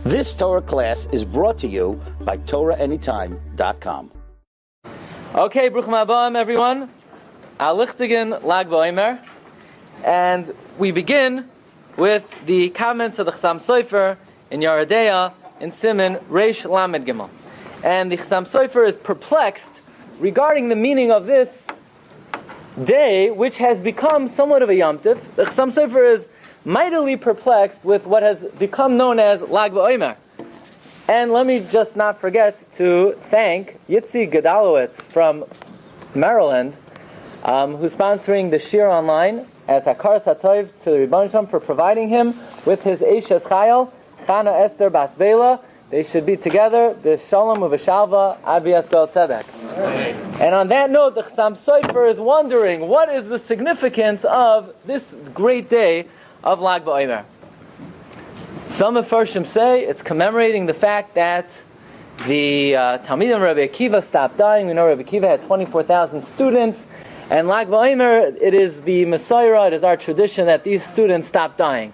This Torah class is brought to you by TorahAnytime.com. Okay, Bruchim Abam, everyone. Alichtigen Lag Ba'omer. And we begin with the comments of the Chasam Sofer in Yeridea in Siman Reish Lamed Gimel. And the Chasam Sofer is perplexed regarding the meaning of this day, which has become somewhat of a Yom Tif. The Chasam Sofer is mightily perplexed with what has become known as Lag Ba'omer. And let me just not forget to thank Yitzi Gedalowitz from Maryland, who's sponsoring the Shiur online as Hakar Satov to the Rebbeinu Shalom for providing him with his Eishes Chayil, Chana Esther Bas Bela. They should be together, B'Shalom U'B'Shalva, Ad B'Yaskel Tzedek. And on that note, the Chasam Sofer is wondering, what is the significance of this great day of Lag Ba'omer? Some Mefarshim say it's commemorating the fact that the Talmidim of Rabbi Akiva stopped dying. We know Rabbi Akiva had 24,000 students, and Lag Ba'omer, it is the Messiah, it is our tradition that these students stop dying.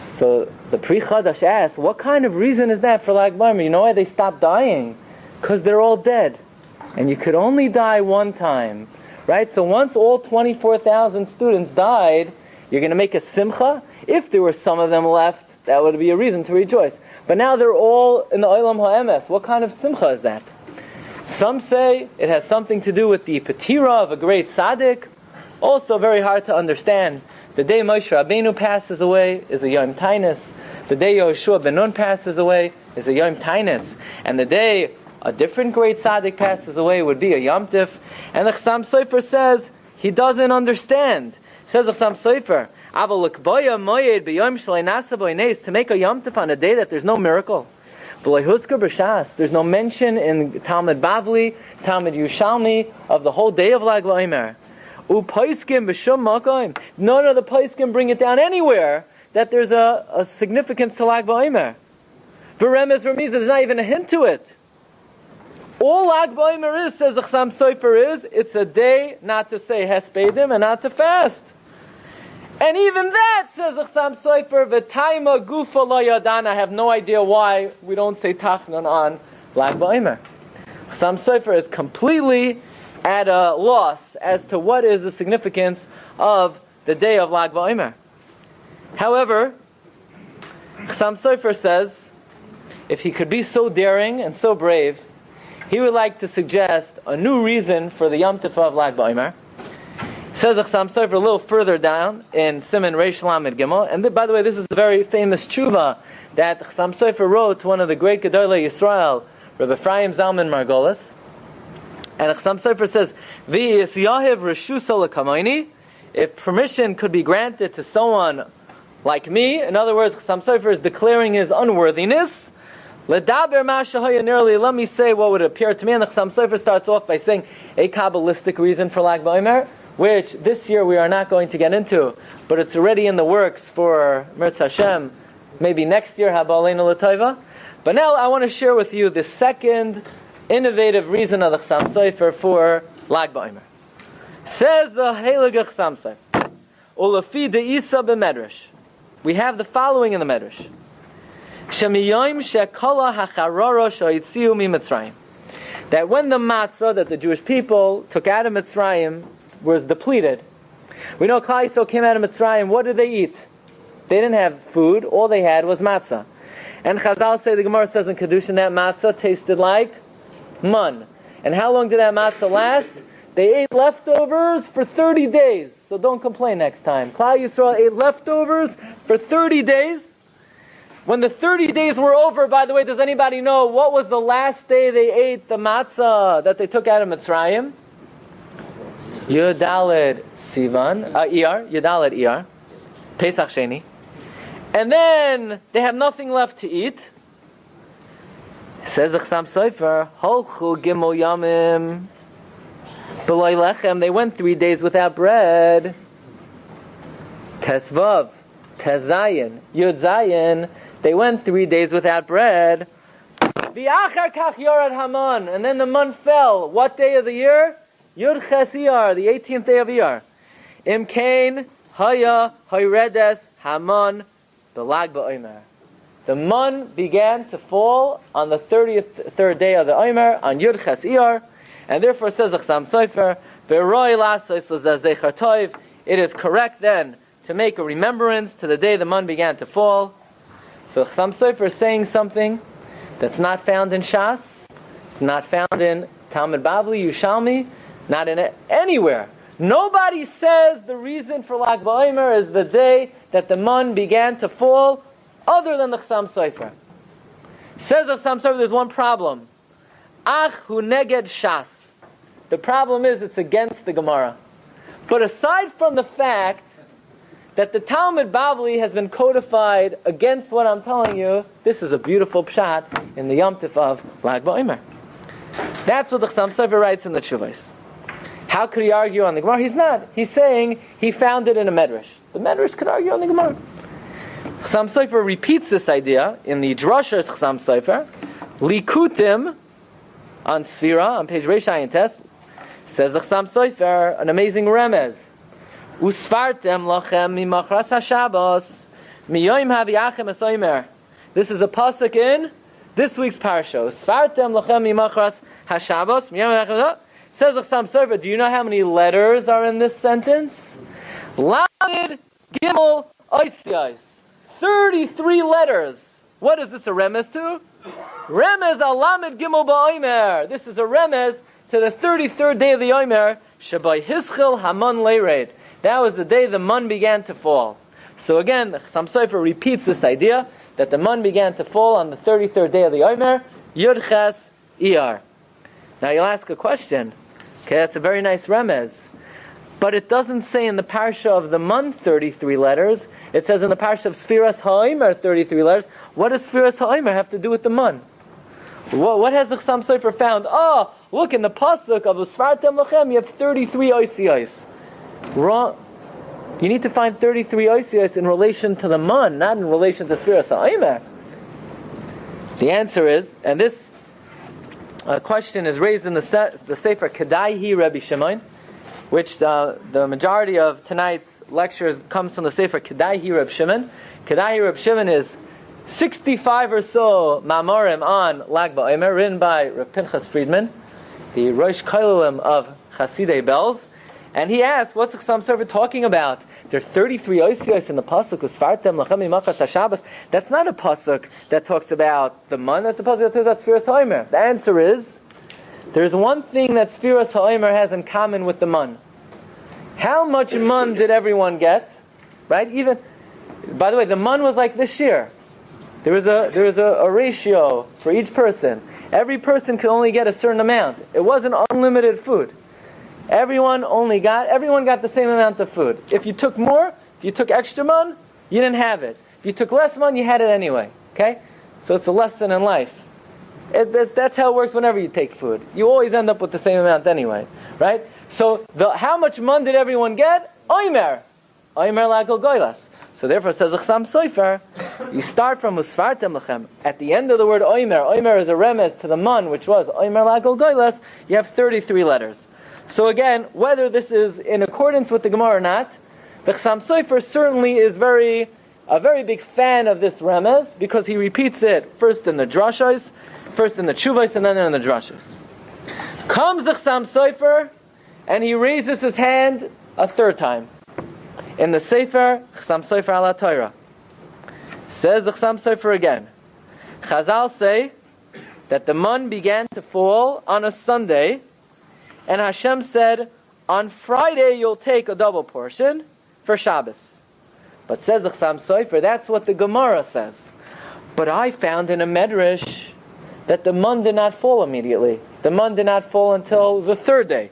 So the Pri Chadash asks, what kind of reason is that for Lag Ba'omer? You know why they stopped dying? Because they're all dead, and you could only die one time, right? So once all 24,000 students died, you're going to make a simcha. If there were some of them left, that would be a reason to rejoice. But now they're all in the Olam HaEmes. What kind of simcha is that? Some say it has something to do with the patira of a great tzaddik. Also very hard to understand. The day Moshe Rabbeinu passes away is a Yom Tainus. The day Yehoshua ben Nun passes away is a Yom Tainus. And the day a different great tzaddik passes away would be a Yom Tif. And the Chasam Sofer says he doesn't understand. Says the Chasam Sofer, to make a Yom Tif on a day that there's no miracle. There's no mention in Talmud Bavli, Talmud Yushalmi of the whole day of Lag Ba'omer. None of the Paiskim bring it down anywhere that there's a significance to Lag Ba'omer. There's not even a hint to it. All Lag Ba'omer is, says the Chasam Sofer, is it's a day not to say Hespedim and not to fast. And even that, says the Chasam Sofer, v'taima gufa lo yadan. I have no idea why we don't say Tachnon on Lag Ba'omer. Chasam Sofer is completely at a loss as to what is the significance of the day of Lag Ba'omer. However, Chasam Sofer says, if he could be so daring and so brave, he would like to suggest a new reason for the Yom Tif of Lag Ba'omer. Says the Chasam Sofer a little further down in Siman Reish Lamed Gimel, and by the way, this is a very famous tshuva that the Chasam Sofer wrote to one of the great Gedolei Yisrael, Rabbi Ephraim Zalman Margolis. And the Chasam Sofer says, "V'yis yahiv reshusa l'kamayni." If permission could be granted to someone like me, in other words, Chasam Sofer is declaring his unworthiness. L'daber ma shehaya nirli. Let me say what would appear to me. And the Chasam Sofer starts off by saying a Kabbalistic reason for Lag Ba'omer, which this year we are not going to get into, but it's already in the works for Mirz Hashem, maybe next year, Habaleinu L'Tova. But now I want to share with you the second innovative reason of the Chasam Sofer for Lag Ba'omer. Says the Heilige Chasam Sofer, Ulafi de'isa b'medrash. We have the following in the medrash. Shemiyom she'kala hacharara sha'yitziu mi'Mitzrayim. That when the matzah that the Jewish people took out of Mitzrayim was depleted. We know Klal Yisrael came out of Mitzrayim. What did they eat? They didn't have food. All they had was matzah. And Chazal say, the Gemara says in Kedushin, that matzah tasted like mun. And how long did that matzah last? They ate leftovers for 30 days. So don't complain next time. Klal Yisrael ate leftovers for 30 days. When the 30 days were over, by the way, does anybody know what was the last day they ate the matzah that they took out of Mitzrayim? Yudaled Sivan, Yudaled Iyar, Pesach Sheni. And then they have nothing left to eat. Says the Chasam Sofer, Holchu Gimel Yamim B'loi Lechem. They went 3 days without bread. Tesvav, Tezayin, Yud Zayin. They went 3 days without bread. V'achar kach yorad Haman. And then the man fell. What day of the year? Yud Ches Iyar, the 18th day of Iyar. Imkain Haya Hayredes Haman B'Lag Ba'omer. the man began to fall on the 33rd day of the Omer, on Yud Ches Iyar, and therefore says the Chasam Sofer, it is correct then to make a remembrance to the day the man began to fall. So Chasam Sofer is saying something that's not found in Shas, it's not found in Talmud Bavli, Yushalmi, not in it anywhere. Nobody says the reason for Lag BaOmer is the day that the man began to fall, other than the Chasam Sofer. Says the Chasam Sofer, there's one problem. Ach hu neged Shas. The problem is it's against the Gemara. But aside from the fact that the Talmud Bavli has been codified against what I'm telling you, this is a beautiful pshat in the Yom Tif of Lag BaOmer. That's what the Chasam Sofer writes in the Tshuvos. How could he argue on the Gemara? He's not. He's saying he found it in a Medrash. The Medrash could argue on the Gemara. Chasam Sofer repeats this idea in the Drashas Chasam Sofer. Likutim on Sfira, on page Reish Ayin Tes, says the Chasam Sofer, an amazing remez. Usfartem lachem mimachras haShabbos miyoim haviachem esoimer. This is a pasuk in this week's Parsha. Usfartem lachem mimachras haShabbos miyoim haviachem. Says the Chasam Sofer, do you know how many letters are in this sentence? Lamed Gimel Oisiyos. 33 letters. What is this a remez to? Remez Alamed Gimel BaOmer. This is a remez to the 33rd day of the Omer. Shabai Hischil Haman Leired. That was the day the man began to fall. So again, the Chasam Sofer repeats this idea that the man began to fall on the 33rd day of the Omer. Yud Ches Iyar. Now you'll ask a question. Okay, that's a very nice remez. But it doesn't say in the Parsha of the month 33 letters. It says in the Parsha of Sfiras HaOmer 33 letters. What does Sfiras HaOmer have to do with the month? What has the Chasam Sofer found? Oh, look, in the pasuk of Usfartem Lachem, you have 33 oisiyos. Wrong. You need to find 33 oisiyos in relation to the month, not in relation to Sfiras HaOmer. The answer is, and this question is raised in the Sefer Kedai Rabbi Shimon, which the majority of tonight's lectures comes from the Sefer Kedai Rabbi Shimon. Kedai Rabbi Shimon is 65 or so Mamorim on Lag BaOmer, written by Rav Pinchas Friedman, the Rosh Kolelim of Chasidei Belz. And he asked, what's the Chasam Sofer talking about? There are 33 oisiyos in the pasuk, Usfartem lachem mimachras haShabbos. That's not a pasuk that talks about the month. That's a pasuk that talks about Sfiras HaOmer. The answer is, there's one thing that Sfiras HaOmer has in common with the month. How much month did everyone get? Right? Even, by the way, the month was like this year. There was a ratio for each person. Every person could only get a certain amount. It wasn't unlimited food. Everyone got the same amount of food. If you took more, if you took extra mon, you didn't have it. If you took less mon, you had it anyway. Okay? So it's a lesson in life. That's how it works whenever you take food. You always end up with the same amount anyway. Right? So how much mon did everyone get? Omer. Omer lagol goylas. So therefore, says the Chasam Sofer, you start from Usfartem Lachem. At the end of the word Omer is a remez to the mon, which was Omer lagol goylas. You have 33 letters. So again, whether this is in accordance with the Gemara or not, the Chasam Sofer certainly is a very big fan of this remez, because he repeats it first in the drashos, first in the tshuvos, and then in the drashos. Comes the Chasam Sofer, and he raises his hand a third time. In the Sefer, Chasam Sofer ala Torah. Says the Chasam Sofer again. Chazal say that the man began to fall on a Sunday, and Hashem said, on Friday you'll take a double portion for Shabbos. But says the Chasam Sofer, that's what the Gemara says. But I found in a Medrash that the man did not fall immediately. The man did not fall until the third day.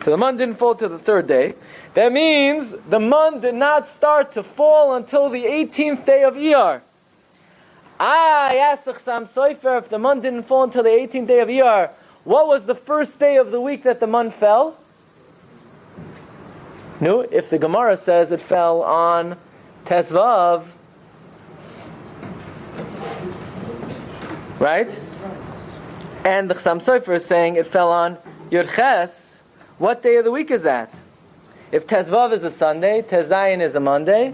So the man didn't fall till the third day. That means the man did not start to fall until the 18th day of Iyar. I asked the Chasam Sofer, if the man didn't fall until the 18th day of Iyar, what was the first day of the week that the man fell? No, if the Gemara says it fell on Tezvav, right? And the Chasam Sofer is saying it fell on Yud Ches. What day of the week is that? If Tezvav is a Sunday, Tez Zayin is a Monday,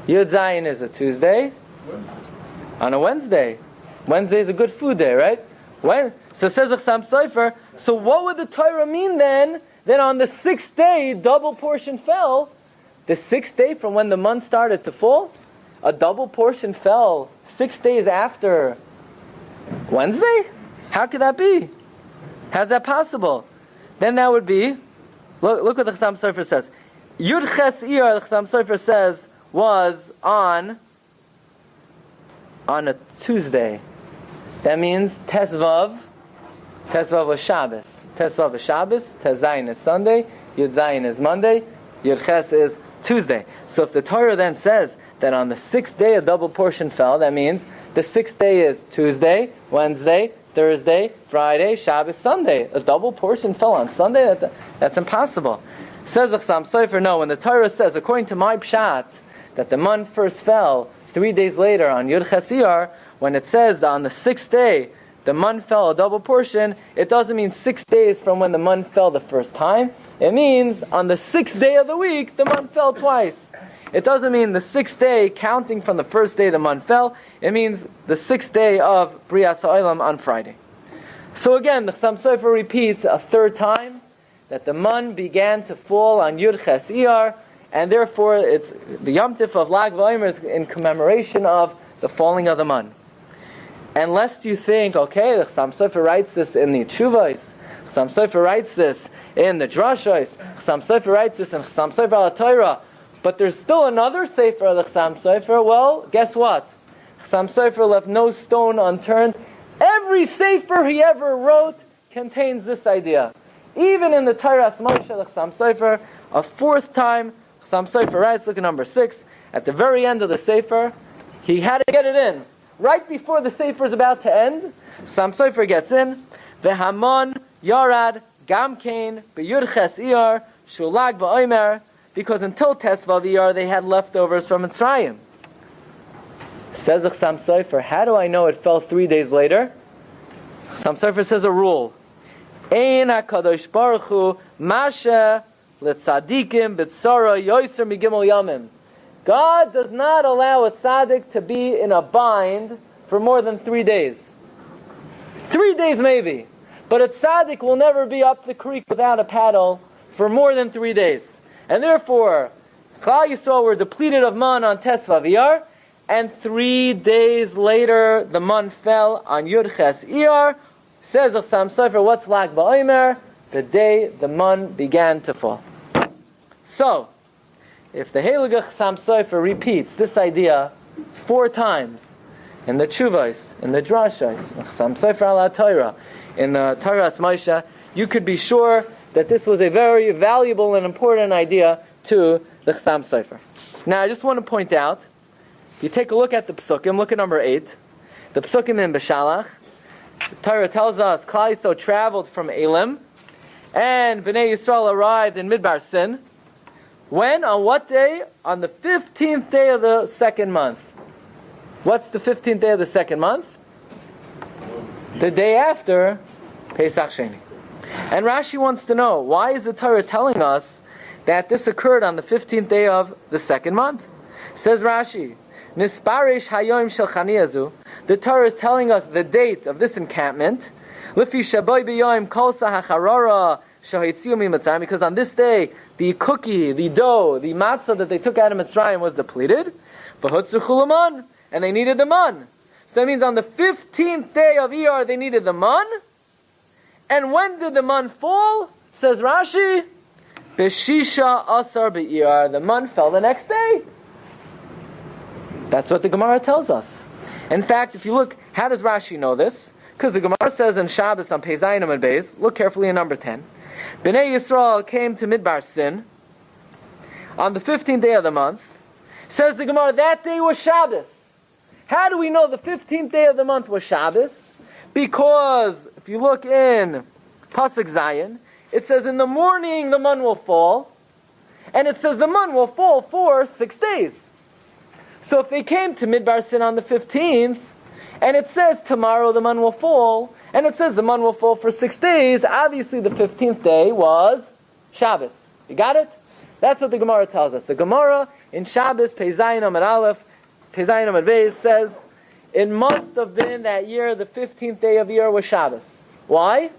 Yud Zayin is a Tuesday, On a Wednesday. Wednesday is a good food day, right? So it says Chasam Sofer. So what would the Torah mean then? Then on the 6th day, double portion fell. The 6th day from when the month started to fall, a double portion fell 6 days after Wednesday? How could that be? How's that possible? Then that would be, look what the Chasam Sofer says. Yud Ches Iyar, the Chasam Sofer says, was on a Tuesday. That means Tesvav was Shabbos. Tesvav is Shabbos, Tezayin is Sunday, Yud Zayin is Monday, Yud Ches is Tuesday. So if the Torah then says that on the 6th day a double portion fell, that means the 6th day is Tuesday, Wednesday, Thursday, Friday, Shabbos, Sunday. A double portion fell on Sunday? That's impossible. Says the Chasam Sofer, no, when the Torah says, according to my pshat, that the month first fell 3 days later on Yud Ches Iyar, when it says on the 6th day the month fell a double portion, it doesn't mean 6 days from when the month fell the first time. It means on the 6th day of the week the month fell twice. It doesn't mean the 6th day counting from the first day the month fell. It means the 6th day of Brias HaOlam on Friday. So again, the Chasam Sofer repeats a third time that the month began to fall on Yud Ches Iyar, and therefore it's the Yom Tif of Lag BaOmer is in commemoration of the falling of the month. And lest you think, okay, the Chasam Sofer writes this in the Tshuvos, Chasam Sofer writes this in the Drashos, Chasam Sofer writes this in Chasam Sofer al Torah, but there's still another Sefer of the Chasam Sofer. Well, guess what? Chasam Sofer left no stone unturned. Every Sefer he ever wrote contains this idea. Even in the Torah Moshe, the Chasam Sofer, a fourth time, Chasam Sofer writes, look at number 6, at the very end of the Sefer, he had to get it in. Right before the Sefer is about to end, Chasam Sofer gets in, V'hamon yarad gamkein b'yud ches iyar shulag ba'omer, because until Tesvav Iyar they had leftovers from Mitzrayim. Says the Chasam Sofer, how do I know it fell 3 days later? Chasam Sofer says a rule. Ein HaKadosh Baruch Hu mashe letzadikim b'tzara yoser migimel yamim. God does not allow a tzaddik to be in a bind for more than 3 days. 3 days maybe. But a tzaddik will never be up the creek without a paddle for more than 3 days. And therefore, Klal Yisrael were depleted of man on Tesvav Iyar, and 3 days later the man fell on Yud Ches Iyar. Says the Chasam Sofer, what's Lag BaOmer? The day the man began to fall. So, if the Heilige Chasam Sofer repeats this idea 4 times in the Tshuvos, in the Drashos, Chasam Sofer al Torah, in the Torah Moshe, you could be sure that this was a very valuable and important idea to the Chasam Sofer. Now, I just want to point out, you take a look at the Psukim, look at number 8, the Psukim in Beshalach. The Torah tells us Klal Yisrael traveled from Elim, and Bnei Yisrael arrived in Midbar Sin. When? On what day? On the 15th day of the second month. What's the 15th day of the second month? The day after Pesach Sheni. And Rashi wants to know, why is the Torah telling us that this occurred on the 15th day of the second month? Says Rashi, Nisparish Hayoim Shel Chaniyazu. The Torah is telling us the date of this encampment. Lifi Shaboy B'Yoim Kol Sahacharara Shahitziu Mitzrayim. Because on this day, the cookie, the dough, the matzah that they took out of Mitzrayim was depleted. V'hotzu Chulaman. And they needed the man. So that means on the 15th day of Iyar they needed the man. And when did the man fall? Says Rashi, Beshisha Asar B'Iyar. The man fell the next day. That's what the Gemara tells us. In fact, if you look, how does Rashi know this? Because the Gemara says in Shabbos on Pei Zayin Amud Beis, look carefully in number 10, Bnei Yisrael came to Midbar Sin on the 15th day of the month. Says the Gemara, that day was Shabbos. How do we know the 15th day of the month was Shabbos? Because if you look in Pasuk Zayin, it says in the morning the man will fall, and it says the man will fall for 6 days. So if they came to Midbar Sin on the 15th, and it says tomorrow the man will fall, and it says the man will fall for 6 days, obviously the 15th day was Shabbos. You got it? That's what the Gemara tells us. The Gemara in Shabbos, Pei Zayin Amud Aleph, Pei Zayin Amud Beis says, it must have been that year, the 15th day of Iyar was Shabbos. Why?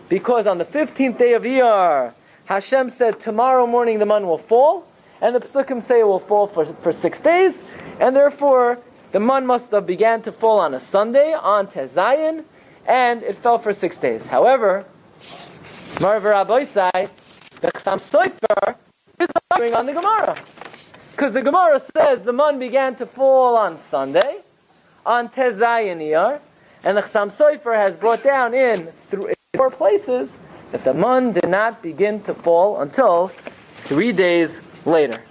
Because on the 15th day of Iyar, Hashem said, tomorrow morning the man will fall, and the Pesukim say it will fall for 6 days, and therefore the man must have began to fall on a Sunday, on Tezayin, and it fell for 6 days. However, Marv Rabbi say, the Chasam Sofer is arguing on the Gemara. Because the Gemara says the man began to fall on Sunday, on Tezayin Iyar, and the Chasam Sofer has brought down in 4 places that the man did not begin to fall until 3 days later,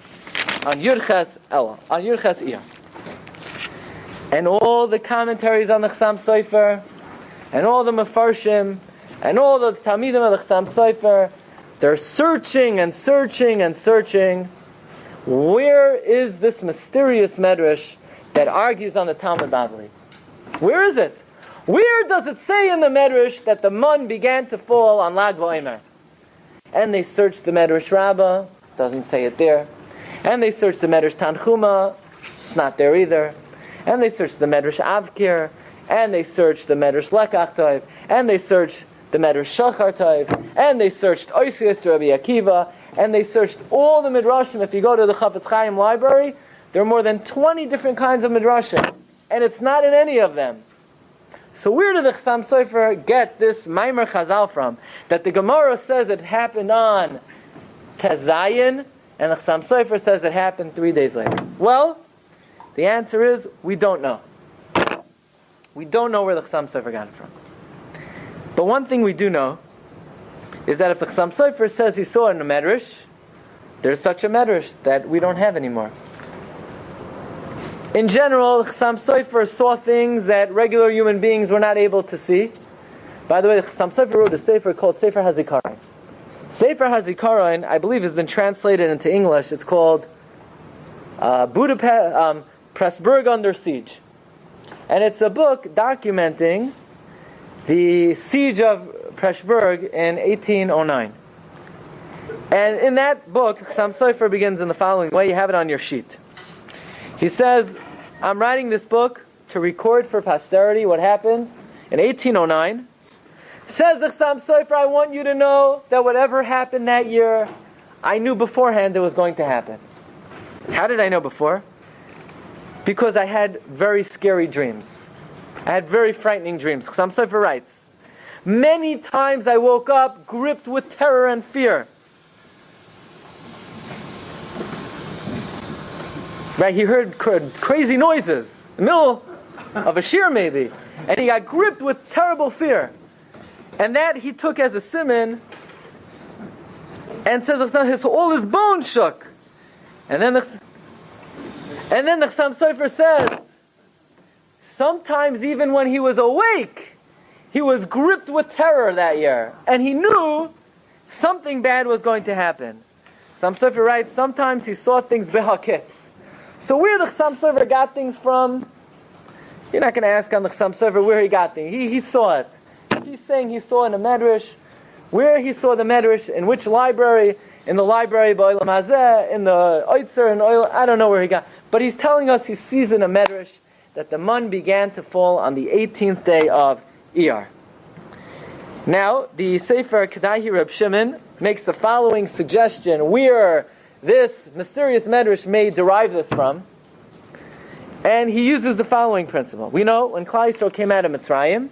on Yurches Iyar. And all the commentaries on the Chasam Sofer, and all the Mefarshim, and all the Talmidim of the Chasam Sofer, they're searching and searching and searching. Where is this mysterious medrash that argues on the Talmud Bavli? Where is it? Where does it say in the medrash that the man began to fall on Lag BaOmer? And they searched the medrash Rabbah, doesn't say it there. And they searched the medrash Tanchuma, it's not there either. And they searched the medrash Avkir, and they searched the medrash Lekach Tov, and they searched the medrash Shachar Tov, and they searched Oisius to Rabbi Akiva, and they searched all the midrashim. If you go to the Chafetz Chaim library, there are more than 20 different kinds of midrashim, and it's not in any of them. So where did the Chasam Sofer get this Maimer Chazal from? That the Gemara says it happened on Tezayin, and the Chasam Sofer says it happened 3 days later. Well, the answer is, we don't know. We don't know where the Chasam Sofer got it from. But one thing we do know is that if the Chasam Sofer says he saw it in a medrash, there's such a medrash that we don't have anymore. In general, the Chasam Sofer saw things that regular human beings were not able to see. By the way, the Chasam Sofer wrote a Sefer called Sefer HaZikaron. Sefer HaZikaron, I believe, has been translated into English. It's called Budapest, Pressburg Under Siege. And it's a book documenting the siege of Pressburg in 1809. And in that book, Chasam Sofer begins in the following way. You have it on your sheet. He says, I'm writing this book to record for posterity what happened in 1809. Says the Chasam Sofer, I want you to know that whatever happened that year, I knew beforehand it was going to happen. How did I know before? Because I had very scary dreams. I had very frightening dreams. Chasam Sofer writes, many times I woke up gripped with terror and fear. Right, he heard crazy noises in the middle of a shiur maybe, and he got gripped with terrible fear. And that he took as a siman, and says all his bones shook. And then the Chasam Sofer says, sometimes even when he was awake, he was gripped with terror that year, and he knew something bad was going to happen. Chasam Sofer writes, sometimes he saw things behakitz. So where the Chasam Sofer got things from, you're not going to ask on the Chasam Sofer where he got things. He saw it. If he's saying he saw in a medrash, where he saw the medrash, in which library, in the library by Olam Hazeh, in the Oitzer, in oil, I don't know where he got. But he's telling us he sees in a medrash that the man began to fall on the 18th day of Iyar. Now, the Sefer Kedahi Reb Shimon makes the following suggestion where this mysterious medrash may derive this from. And he uses the following principle. We know when Klal Yisrael came out of Mitzrayim,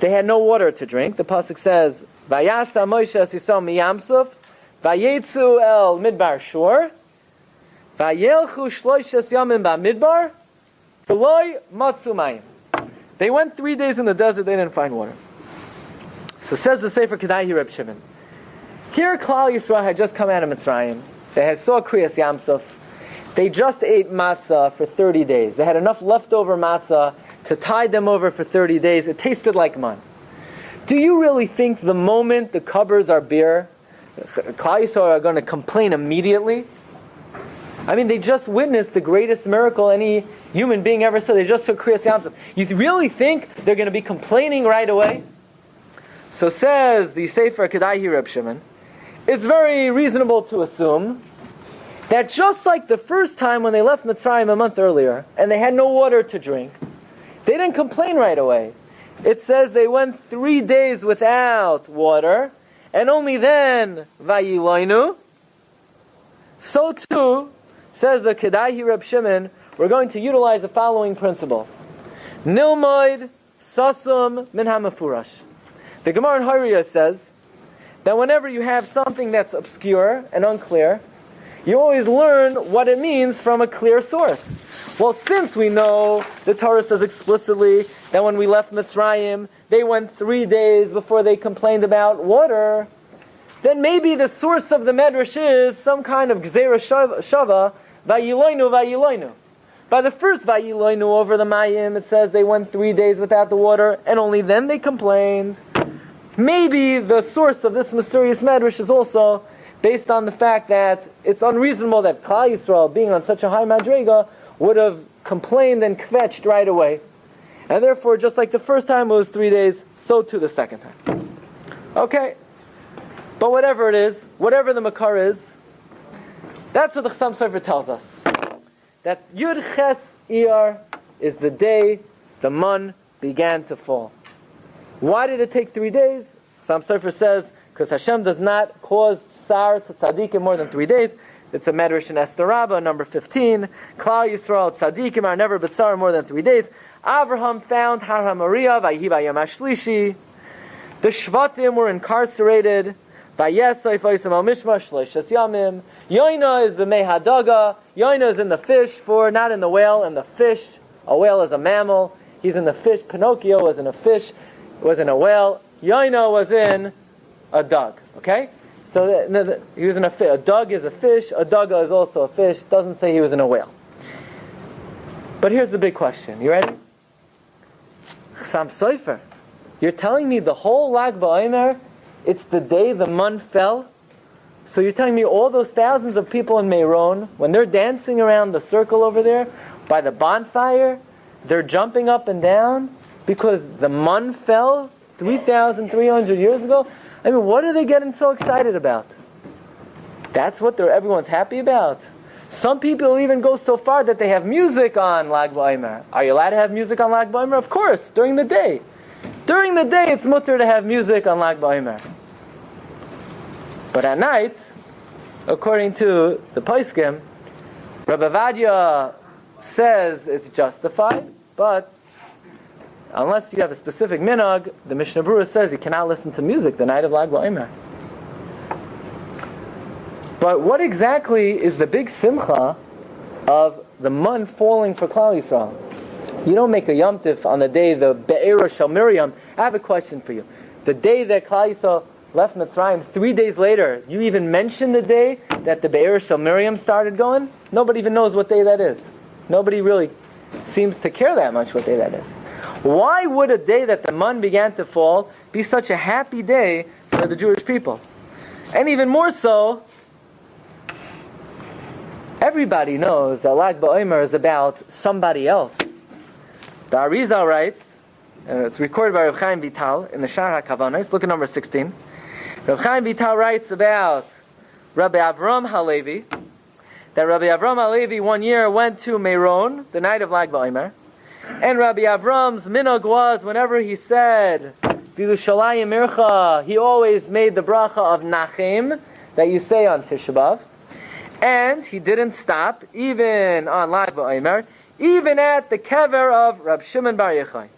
they had no water to drink. The pasuk says, "Vayasa Moshe es Yisrael miyamsuf, vayetzu el midbar shur, vayelchu shloishes yamim ba'midbar, v'loi matzu mayim." They went 3 days in the desert. They didn't find water. So says the Sefer Kedahi Reb Shimon. Here, Klal Yisrael had just come out of Mitzrayim. They had saw Kriyas Yamsuf. They just ate matzah for 30 days. They had enough leftover matzah to tide them over for 30 days. It tasted like man. Do you really think the moment the cupboards are bare, Klal Yisrael are going to complain immediately? I mean, they just witnessed the greatest miracle any human being ever saw. They just took Kriyas Yamsuf. You really think they're going to be complaining right away? So says the Sefer Kedahi Reb Shimon, it's very reasonable to assume that just like the first time when they left Mitzrayim a month earlier, and they had no water to drink, they didn't complain right away. It says they went 3 days without water, and only then, Vayiloinu. So too, says the Kedaihi Reb Shimon, we're going to utilize the following principle. Nilmoid Sasum Min HaMefurash. The Gemara in Hariya says that whenever you have something that's obscure and unclear, you always learn what it means from a clear source. Well, since we know the Torah says explicitly that when we left Mitzrayim, they went 3 days before they complained about water, then maybe the source of the Medrash is some kind of Gzeira Shava, Vayiloinu, Vayiloinu. By the first Vayiloinu over the Mayim, it says they went 3 days without the water, and only then they complained. Maybe the source of this mysterious Medrash is also based on the fact that it's unreasonable that Klal Yisrael, being on such a high Madrega, would have complained and kvetched right away. And therefore, just like the first time it was 3 days, so too the second time. Okay. But whatever it is, whatever the Makar is, that's what the Chasam Sofer tells us. That Yud Ches Iyar is the day the mun began to fall. Why did it take 3 days? Chasam Sofer says, because Hashem does not cause tsar to tzaddikim more than 3 days. It's a medrash in Esther Rabbah, number 15. Klal Yisrael tzaddikim are never b'tzar more than 3 days. Avraham found Har HaMoriah, Vayhi Bayom HaShlishi. The Shvatim were incarcerated. Vayesai Faisam Al Mishmash Shloshas Yamim. Yoina is b'mei hadaga. Yoina is in the fish, for not in the whale, in the fish. A whale is a mammal. He's in the fish. Pinocchio was in a fish, was in a whale. Yoina was in a dog. Okay? So he was in a fish. A dog is a fish. A daga is also a fish. It doesn't say he was in a whale. But here's the big question. You ready? Chasam Sofer, you're telling me the whole Lag BaOmer, it's the day the mun fell? So you're telling me all those thousands of people in Meron, when they're dancing around the circle over there by the bonfire, they're jumping up and down because the mun fell 3,300 years ago? I mean, what are they getting so excited about? That's what everyone's happy about. Some people even go so far that they have music on Lag BaOmer. Are you allowed to have music on Lag BaOmer? Of course, during the day. During the day, it's mutter to have music on Lag BaOmer. But at night, according to the Poskim, Rabbi Vadia says it's justified, but unless you have a specific minhag, the Mishnah Berurah says you cannot listen to music the night of Lag BaOmer. But what exactly is the big simcha of the mun falling for Klal Yisrael? You don't make a Yom Tif on the day the Be'era Shel Miriam. I have a question for you. The day that Klal Yisrael left Mitzrayim, 3 days later, you even mention the day that the Be'er Shel Miriam started going? Nobody even knows what day that is. Nobody really seems to care that much what day that is. Why would a day that the mun began to fall be such a happy day for the Jewish people? And even more so, everybody knows that Lag BaOmer is about somebody else. The Arizal writes, and it's recorded by Reb Chaim Vital in the Shar HaKavanos, look at number 16. Reb Chaim Vital writes about Rabbi Avram Halevi, that Rabbi Avram Halevi one year went to Meron, the night of Lag BaOmer, and Rabbi Avram's minhag was, whenever he said V'Yerushalayim Mircha, he always made the bracha of Nachem, that you say on Tisha B'Av, and he didn't stop, even on Lag BaOmer, even at the kever of Rab Shimon Bar Yochai.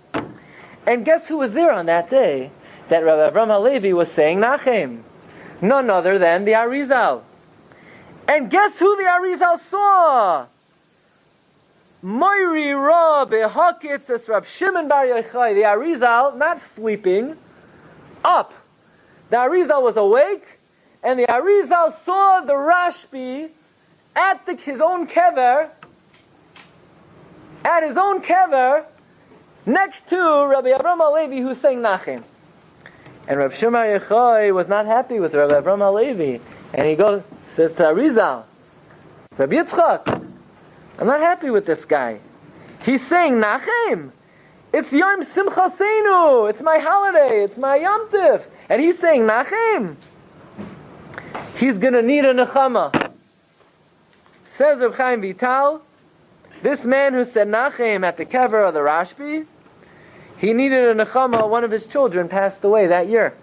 And guess who was there on that day that Rabbi Avram Halevi was saying Nachem? None other than the Arizal. And guess who the Arizal saw? Moiri Ra Behakitz es Rab Shimon Bar Yochai. The Arizal, not sleeping, up. The Arizal was awake, and the Arizal saw the Rashbi at his own kever, next to Rabbi Avram Halevi, who's saying Nachem. And Rab Shimon Bar Yochai was not happy with Rabbi Avram Halevi, and he says to Arizal, Rabbi Yitzchak, I'm not happy with this guy. He's saying Nachem. It's Yom Simchaseinu. It's my holiday. It's my Yom Tif. And he's saying Nachem. He's going to need a nechama. Says Reb Chaim Vital, this man who said Nachem at the kever of the Rashbi, he needed a nechama. One of his children passed away that year.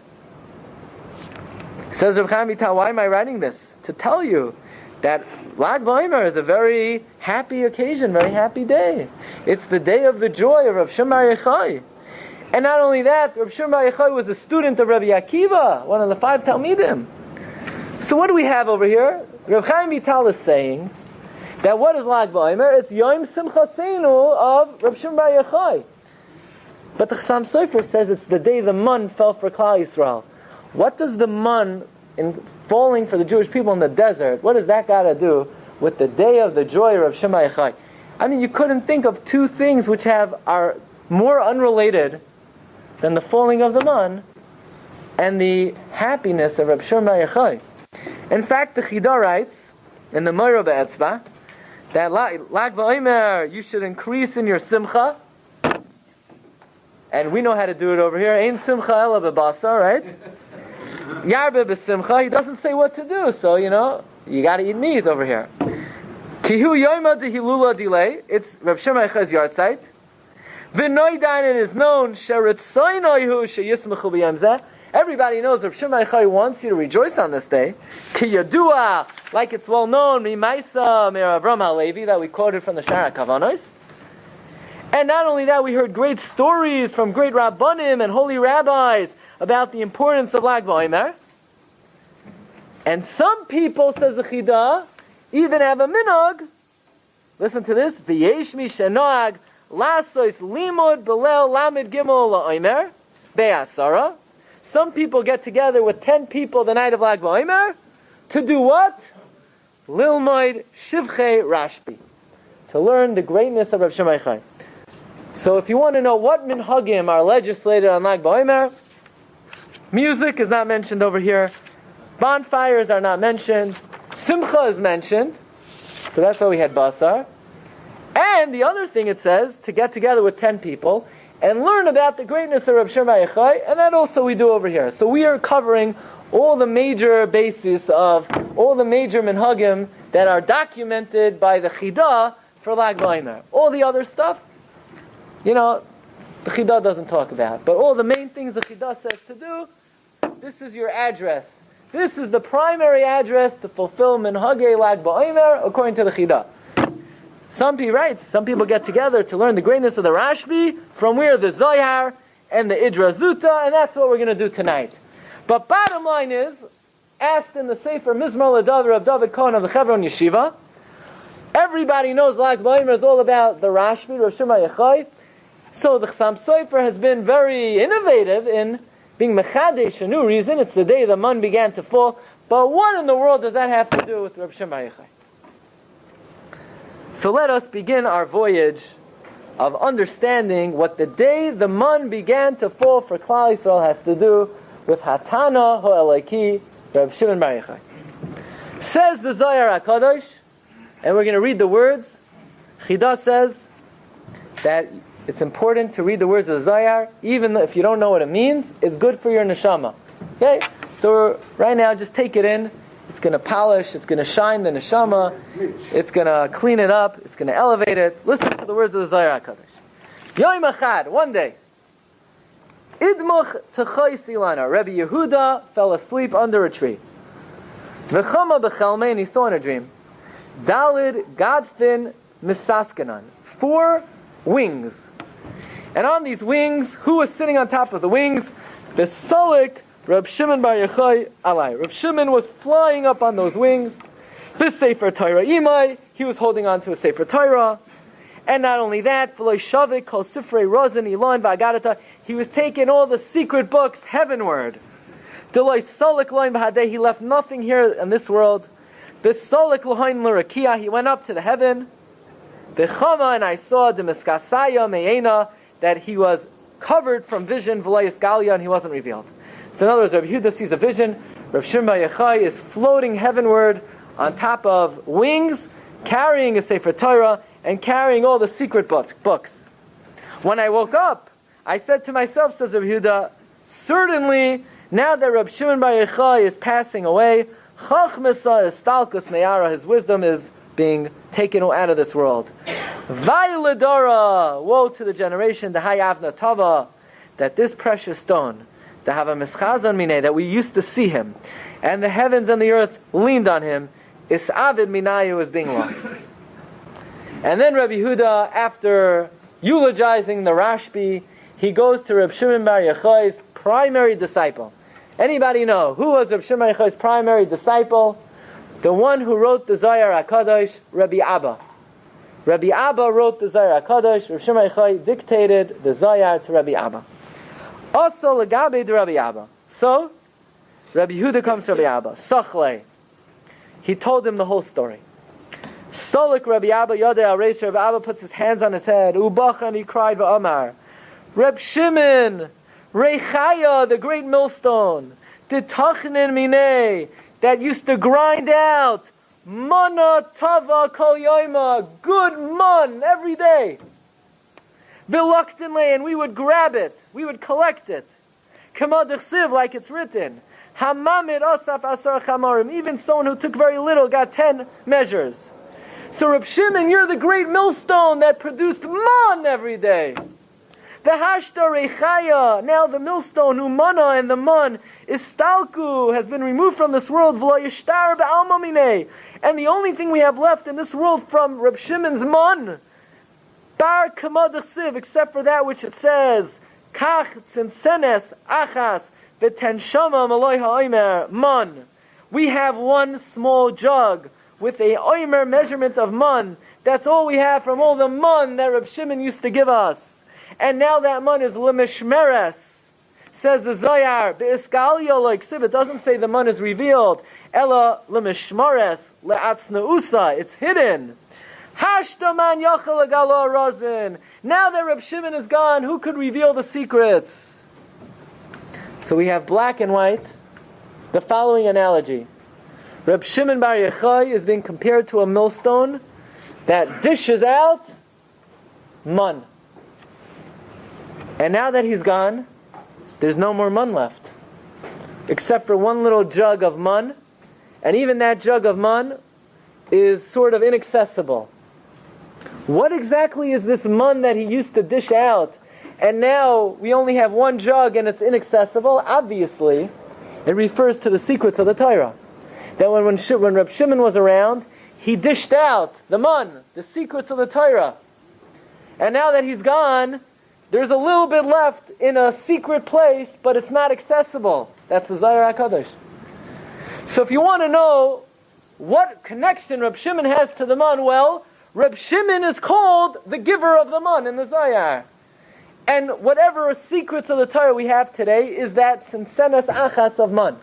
Says Reb Chaim Vital, why am I writing this? To tell you that Lag BaOmer is a very happy occasion, very happy day. It's the day of the joy of Rav Shimon Bar Yochai. And not only that, Rav Shimon Bar Yochai was a student of Rabbi Akiva, one of the 5 Talmidim. So what do we have over here? Reb Chaim Vital is saying that what is Lag BaOmer? It's Yom Simchaseinu of Rav Shimon Bar Yochai. But the Chasam Sofer says it's the day the man fell for Klal Yisrael. What does the man in falling for the Jewish people in the desert, what does that got to do with the day of the joy of Rav Shimon Bar Yochai? I mean, you couldn't think of 2 things which are more unrelated than the falling of the man and the happiness of Rav Shimon Bar Yochai. In fact, the Chida writes in the Moira Be'etzba that Lag BaOmer, you should increase in your simcha. And we know how to do it over here. Ein simcha ela bebasar, right? Yarbe b'simcha. He doesn't say what to do, so you got to eat meat over here. Kihu yoyma dehilula delay. It's Rav Shimon Bar Yochai's yahrzeit. V'noidan, it is known sheritzoynoihu sheyismechu b'yom zeh. Everybody knows Rav Shimon Bar Yochai wants you to rejoice on this day. Ki yadua, like it's well known, mimaisa me'Rav Avram HaLevi, that we quoted from the Shara Kavanos. And not only that, we heard great stories from great Rabbanim and holy rabbis about the importance of Lag BaOmer. And some people, says the Chida, even have a minhag. Listen to this. V'yesh mi shenoag lasois limud belel lamid gimel la'omer be'asara. Some people get together with 10 people the night of Lag BaOmer to do what? Lilmoid shivchei Rashbi. To learn the greatness of Rav Shimon Bar Yochai. So if you want to know what minhagim are legislated on Lag BaOmer, music is not mentioned over here. Bonfires are not mentioned. Simcha is mentioned. So that's why we had basar. And the other thing it says, to get together with 10 people and learn about the greatness of Rav Shimon Bar Yochai, and that also we do over here. So we are covering all the major bases of all the major minhagim that are documented by the Chida for Lag BaOmer. All the other stuff, the Chida doesn't talk about. But all the main things the Chida says to do, this is your address. This is the primary address to fulfill minhagei Lag BaOmer according to the Chida. Some people get together to learn the greatness of the Rashbi, from where the Zohar and the Idra Zuta, and that's what we're going to do tonight. But bottom line is, asked in the Sofer Mizmor L'Davar of David Cohen of the Chevron Yeshiva, everybody knows Lag BaOmer is all about the Rashbi, Rav Shimon Bar Yochai. So the Chasam Sofer has been very innovative in being mechadesh, a new reason. It's the day the man began to fall. But what in the world does that have to do with Rav Shimon Bar Yochai? So let us begin our voyage of understanding what the day the man began to fall for Klal Yisrael has to do with Hatana Ho'elaki Rav Shimon Bar Yochai. Says the Zohar HaKadosh, and we're going to read the words. Chida says that it's important to read the words of the Zohar, even if you don't know what it means. It's good for your neshama. Okay? So right now, just take it in. It's going to polish, it's going to shine the neshama, it's going to clean it up, it's going to elevate it. Listen to the words of the Zohar HaKadosh. Yom Echad, one day, Idmuch T'chai Silana, Rabbi Yehuda fell asleep under a tree. V'chama b'chelmei, and he saw in a dream, Dalid Gadfin Misaskanan, 4 wings. And on these wings, who was sitting on top of the wings? The Solik Rab Shimon Bar Yochai alai. Rab Shimon was flying up on those wings. This Sefer Torah imai, he was holding on to a Sefer Torah. And not only that, v'lo shavik kol sifrei rozin ilan v'agadata, he was taking all the secret books heavenward. D'loi solik loin b'hadeh, he left nothing here in this world. V'solik loin l'rakiah, he went up to the heaven. V'chama, and I saw the miskasaya me'ena, that he was covered from vision, v'lo yisgalia, and he wasn't revealed. So in other words, Rabbi Yehuda sees a vision. Rav Shimon Bar Yochai is floating heavenward on top of wings, carrying a Sefer Torah and carrying all the secret books. When I woke up, I said to myself, says Rabbi Yehuda, certainly now that Rav Shimon Bar Yochai is passing away, Chachmasa is stalkus me'ara, his wisdom is being taken out of this world. Vayladara, woe to the generation, the hayavna tava, that this precious stone, the hava mischazon mine, that we used to see him, and the heavens and the earth leaned on him, is avid minayu, is being lost. And then Rabbi Yehuda, after eulogizing the Rashbi, he goes to Reb Shimon bar Yochai's primary disciple. Anybody know who was Reb Shimon bar Yochai's primary disciple? The one who wrote the Zohar HaKadosh, Rabbi Abba. Rabbi Abba wrote the Zohar HaKadosh. Reb Shimon bar Yochai dictated the Zohar to Rabbi Abba. Also, legabe de Rabbi Abba. So, Rabbi Yehuda comes to Rabbi Abba. Sachle. He told him the whole story. Solik Rabbi Abba Yodei Areish. Rabbi Abba puts his hands on his head. Ubach, and he cried v'amar. Reb Shimon, Reichaya, the great millstone, Titachnin Minei, that used to grind out Mana Tava Kol Yoima, good mun every day. Reluctantly, and we would grab it, we would collect it. Kama d'chsiv, like it's written. Hamamid Asaf Asar Chamarim, even someone who took very little got 10 measures. So Reb Shimon, you're the great millstone that produced man every day. The hashta reichaya, now the millstone, umana, and the man, istalku, has been removed from this world, v'lo yishtar ba'alma minei. And the only thing we have left in this world from Reb Shimon's man, bar kama d'chsiv, except for that which it says, kach tzinsenes achas v'ten shama maloi ha'omer man. We have one small jug with a omer measurement of man. That's all we have from all the man that Reb Shimon used to give us. And now that man is lemishmeres, says the Zohar, be'iskalia like siv. It doesn't say the man is revealed. Ella lemishmeres le'atzneusa. It's hidden. Hashtaman yachal agala razin. Now that Reb Shimon is gone, who could reveal the secrets? So we have black and white. The following analogy: Reb Shimon bar Yochai is being compared to a millstone that dishes out man. And now that he's gone, there's no more mun left. Except for one little jug of mun. And even that jug of mun is sort of inaccessible. What exactly is this mun that he used to dish out? And now we only have one jug and it's inaccessible? Obviously, it refers to the secrets of the Torah. That when Reb Shimon was around, he dished out the mun, the secrets of the Torah. And now that he's gone, there's a little bit left in a secret place, but it's not accessible. That's the Zohar HaKadosh. So if you want to know what connection Reb Shimon has to the man, well, Reb Shimon is called the giver of the man in the Zohar. And whatever secrets of the Torah we have today is that sinsenes achas of man.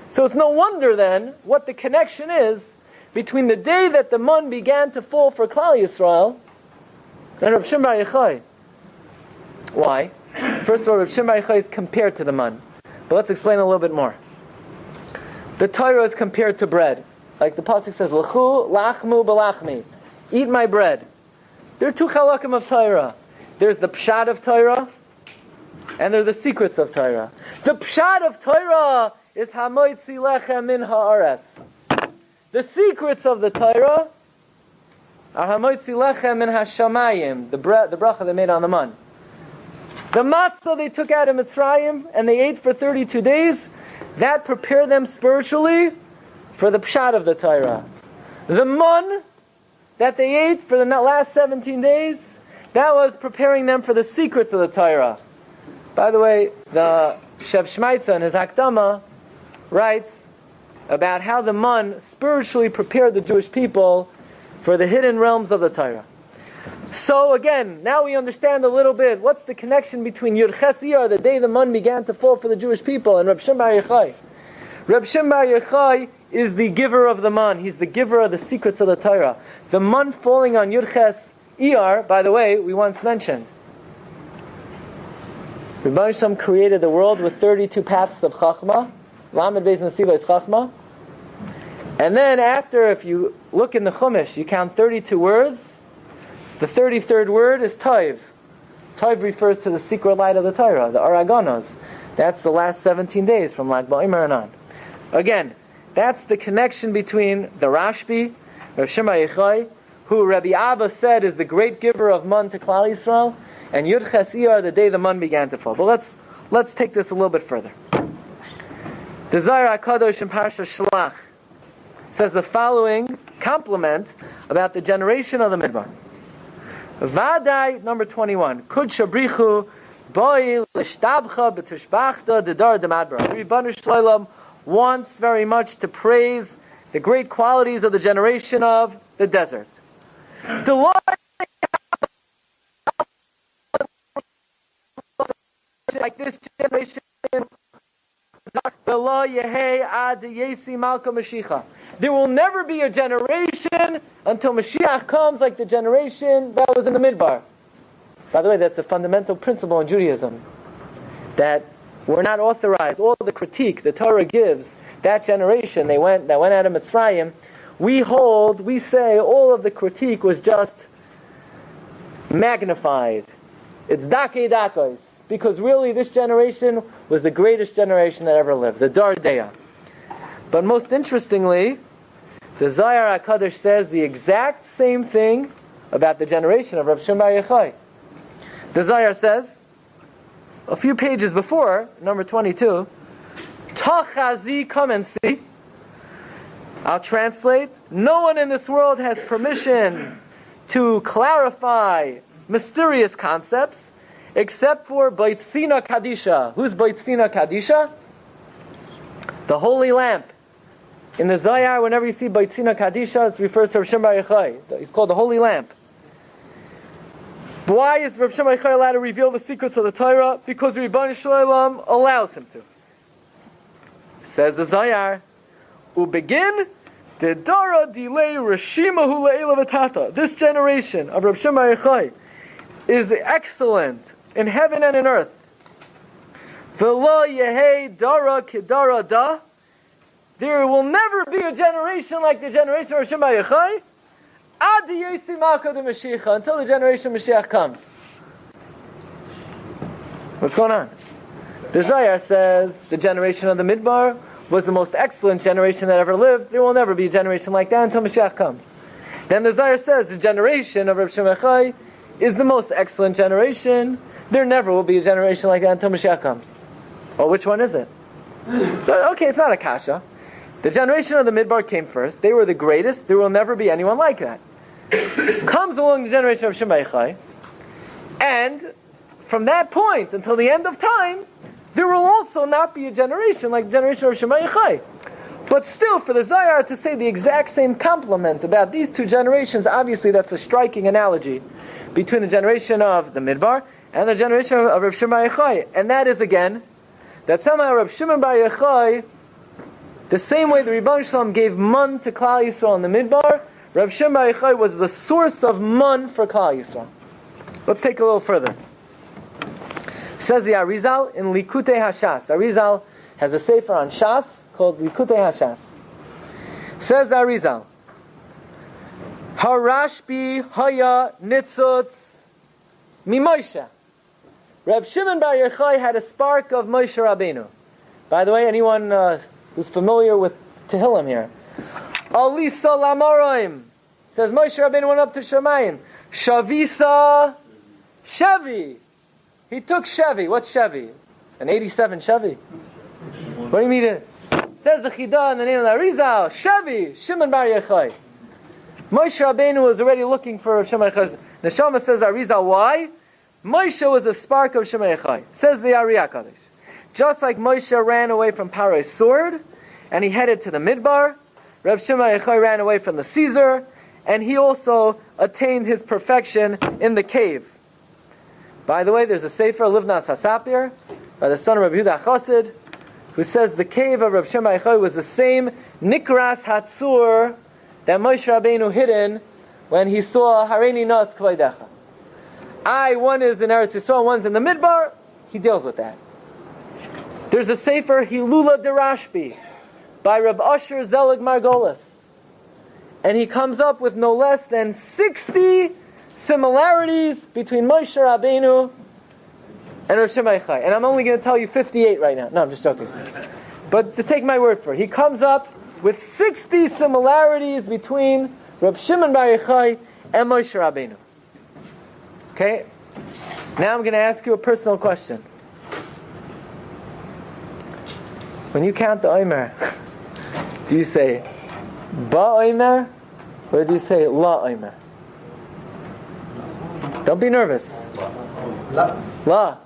So it's no wonder then what the connection is between the day that the man began to fall for Klal Yisrael and Reb Shimon bar Yochai. Why? First of all, Reb Shimon bar Yochai is compared to the man. But let's explain a little bit more. The Torah is compared to bread. Like the pasuk says, L'chu lachmu b'lachmi. Eat my bread. There are two chalakim of Torah. There's the pshat of Torah, and there are the secrets of Torah. The pshat of Torah is hamoitzi lechem min haaretz. The secrets of the Torah are hamoitzi lechem min hashamayim, the bracha they made on the man. The matzah they took out of Mitzrayim and they ate for 32 days, that prepared them spiritually for the pshat of the Torah. The man that they ate for the last 17 days, that was preparing them for the secrets of the Torah. By the way, the Shev Shmaitza in his Hakdama writes about how the man spiritually prepared the Jewish people for the hidden realms of the Torah. So again, now we understand a little bit what's the connection between Yud Ches Iyar, the day the man began to fall for the Jewish people, and Reb Shimon bar Yochai. Reb Shimon bar Yochai is the giver of the man. He's the giver of the secrets of the Torah. The man falling on Yud Ches Iyar, by the way, we once mentioned. Rebbeinu Shalom created the world with 32 paths of Chachma. Lamed Beis Nesiva is Chachma. And then after, if you look in the Chumash, you count 32 words. The 33rd word is Tov. Tov refers to the secret light of the Torah, the Aragonos. That's the last 17 days from Lag BaOmer and on. Again, that's the connection between the Rashbi. Rav Shimon Bar Yochai, who Rabbi Abba said is the great giver of man to Klal Yisrael, and Yud Ches Iyar, the day the man began to fall. But let's take this a little bit further. The Zohar HaKadosh in Parsha Shlach says the following compliment about the generation of the Midbar. Vadai, number 21. Kud shabrichu boi l'shtabcha b'tushbachta dedar demadbar. Ribbanu Shloim wants very much to praise the great qualities of the generation of the desert. Like this generation, there will never be a generation until Mashiach comes like the generation that was in the Midbar. By the way, that's a fundamental principle in Judaism, that we're not authorized, all the critique the Torah gives, that generation that went out of Mitzrayim, we say all of the critique was just magnified. It's dakei dakos. Because really this generation was the greatest generation that ever lived, the Dardeya. But most interestingly, the Zohar HaKadosh says the exact same thing about the generation of Rabbi Shimon Bar Yochai. The Zohar says, a few pages before, number 22, Tachazi, come and see. I'll translate. No one in this world has permission to clarify mysterious concepts except for Baitzina Kadisha. Who's Baitzina Kadisha? The holy lamp. In the Zohar, whenever you see Baitzina Kadisha, it refers to Rav Shimon Bar Yochai. It's called the holy lamp. Why is Rav Shimon Bar Yochai allowed to reveal the secrets of the Torah? Because Ribbanu Shloim allows him to. Says the Zohar, Ubegin Dedara Dilei Rashimahu Le'ela V'tata. This generation of Rav Shimon Bar Yochai is excellent in heaven and in earth. V'lo yehei dara kedara da. There will never be a generation like the generation of Rav Shimon Bar Yochai ad yesi malka de Mashiach, until the generation of Mashiach comes. What's going on? The Zohar says the generation of the Midbar was the most excellent generation that ever lived. There will never be a generation like that until Mashiach comes. Then the Zohar says the generation of Rav Shimon Bar Yochai is the most excellent generation. There never will be a generation like that until Mashiach comes. Well, which one is it? So, okay, it's not a kasha. The generation of the Midbar came first. They were the greatest. There will never be anyone like that. Comes along the generation of Shimon Bar Yochai, and from that point until the end of time, there will also not be a generation like the generation of Shimon Bar Yochai. But still, for the Zohar to say the exact same compliment about these two generations, obviously that's a striking analogy between the generation of the Midbar and the generation of Rav Shimon Bar Yochai. And that is, again, that somehow Rav Shimon Bar Yochai, the same way the Ribbon Shalom gave man to Klal Yisrael in the Midbar, Rav Shimon Bar Yochai was the source of man for Klal Yisrael. Let's take a little further. Says the Arizal in Likutei Hashas. Arizal has a sefer on Shas called Likutei Hashas. Says the Arizal, Harashbi haya nitzutz mi Moshe. Reb Shimon Bar Yochai had a spark of Moshe Rabbeinu. By the way, anyone who's familiar with Tehillim here, Alisa Lamoraim says Moshe Rabbeinu went up to Shemayim. Shavisa Chevy. He took Chevy. What's Chevy? An 87 Chevy. What do you mean? Says the Chidah in the name of the Arizal. Chevy. Shimon Bar Yochai. Moshe Rabbeinu was already looking for Shimon Bar Yochai. Neshama says Arizal. Why? Moshe was a spark of Shimon Bar Yochai. Says the Ari HaKadosh. Just like Moshe ran away from Paro's sword, and he headed to the Midbar, Reb Shimon Bar Yochai ran away from the Caesar, and he also attained his perfection in the cave. By the way, there's a sefer, Livnas HaSapir, by the son of Rabbi Yehuda Chassid, who says the cave of Reb Shimon Bar Yochai was the same Nikras Hatzur that Moshe Rabbeinu hid in when he saw Hareini Nas Kvaydecha. One is in Eretz Yisrael, one's in the Midbar. He deals with that. There's a sefer, Hilula de Rashbi, by Reb Asher Zelig Margolis. And he comes up with no less than 60 similarities between Moshe Rabbeinu and Reb Shimon Bar Yochai. And I'm only going to tell you 58 right now. No, I'm just joking. But to take my word for it, he comes up with 60 similarities between Reb Shimon Bar Yochai, and Moshe Rabbeinu. Okay? Now I'm going to ask you a personal question. When you count the Omer, do you say Ba Omer or do you say La Omer? Don't be nervous. La.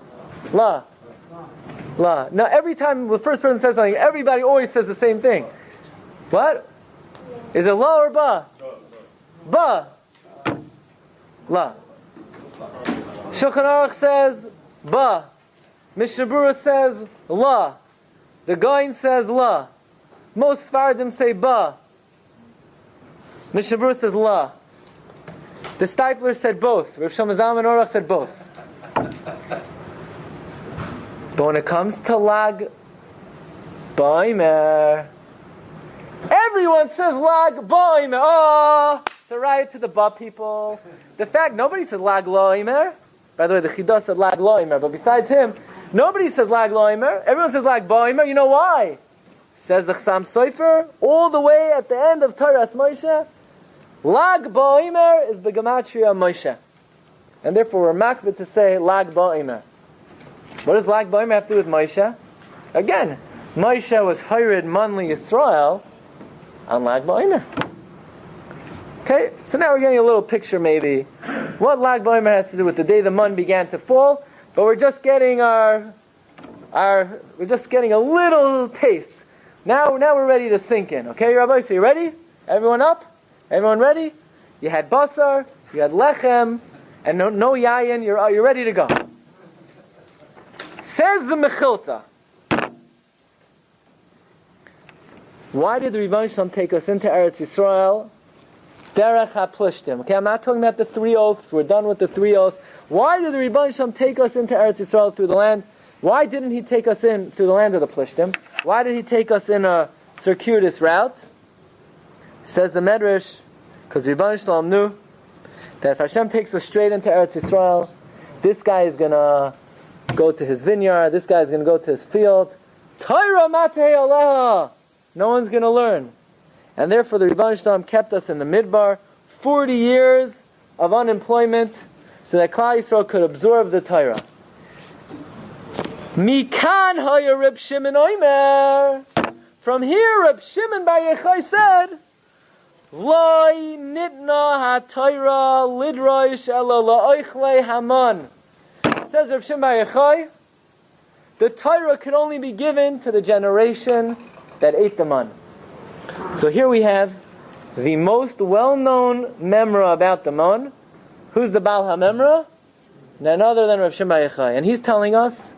Now every time the first person says something, everybody always says the same thing. What? Is it La or Ba? Ba. La. Shulchan Aruch says Ba. Mishnah Berurah says La. The Gaon says La. Most Sfaradim say Ba. Mishnah Berurah says La. The Stipler said both. Rav Shlomo Zalman Aruch said both. But when it comes to Lag Ba'omer, everyone says Lag Ba'omer. Oh, it's a riot to the Ba people. The fact nobody says Lag La'omer. By the way, the Chidah said Lag La'omer, but besides him, nobody says Lag La'omer. Everyone says Lag Ba'omer. You know why? Says the Chasam Sofer, all the way at the end of Torah Moshe, Lag Ba'omer is the Gematria Moshe. And therefore we're makbid to say Lag Ba'omer. What does Lag Ba'omer have to do with Moshe? Again, Moshe was hired Manli Yisrael on Lag Ba'omer. Okay, so now we're getting a little picture maybe what Lag Ba'omer has to do with the day the mun began to fall, but we're just getting we're just getting a little taste. Now we're ready to sink in. Okay, Rabbi, so you ready? Everyone up? Everyone ready? You had basar, you had lechem, and no yayin. You're ready to go. Says the Mechilta. Why did the Rebbeinu Shalom take us into Eretz Yisrael? Derech HaPlishtim. Okay, I'm not talking about the 3 oaths. We're done with the 3 oaths. Why did the Rebbeinu Shalom take us into Eretz Yisrael through the land? Why didn't He take us in through the land of the Plishtim? Why did He take us in a circuitous route? Says the Medrash, because Rebbeinu Shalom knew that if Hashem takes us straight into Eretz Yisrael, this guy is going to go to his vineyard, this guy is going to go to his field. Torah matei aleha. No one's going to learn. And therefore the Rebbeinu Shalom kept us in the Midbar, 40 years of unemployment, so that Klal Yisrael could absorb the Torah. Mikan haya Reb Shimon Omer. From here Reb Shimon Bar Yochai said, Loi nitna ha-Torah lidroish ela la'oichlei haman. Says Reb Shimon Bar Yochai, the Torah could only be given to the generation that ate the man. So here we have the most well-known memra about the man. Who's the Baal HaMemra? None other than Reb Shimon Bar Yochai. And he's telling us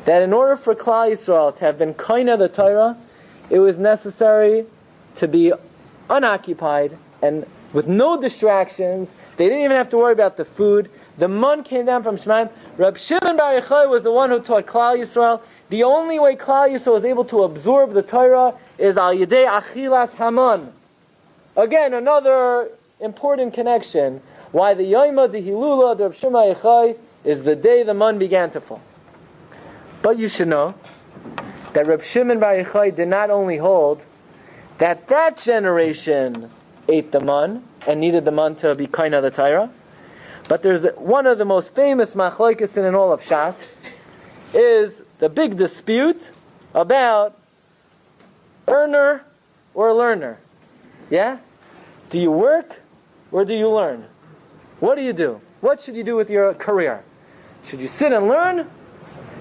that in order for Klal Yisrael to have been koina the Torah, it was necessary to be unoccupied and with no distractions. They didn't even have to worry about the food. The mun came down from Shemaim. Reb Shimon Bar Yochai was the one who taught Klal Yisrael. The only way Klal Yisrael was able to absorb the Torah is al yedei achilas haman. Again, another important connection. Why the Yoma the Hilula of Reb Shimon Bar Yochai is the day the mun began to fall. But you should know that Reb Shimon Bar Yochai did not only hold that generation ate the mun and needed the mun to be kaina the Torah, but there's one of the most famous machlokes in all of Shas is the big dispute about earner or learner. Yeah? Do you work or do you learn? What do? What should you do with your career? Should you sit and learn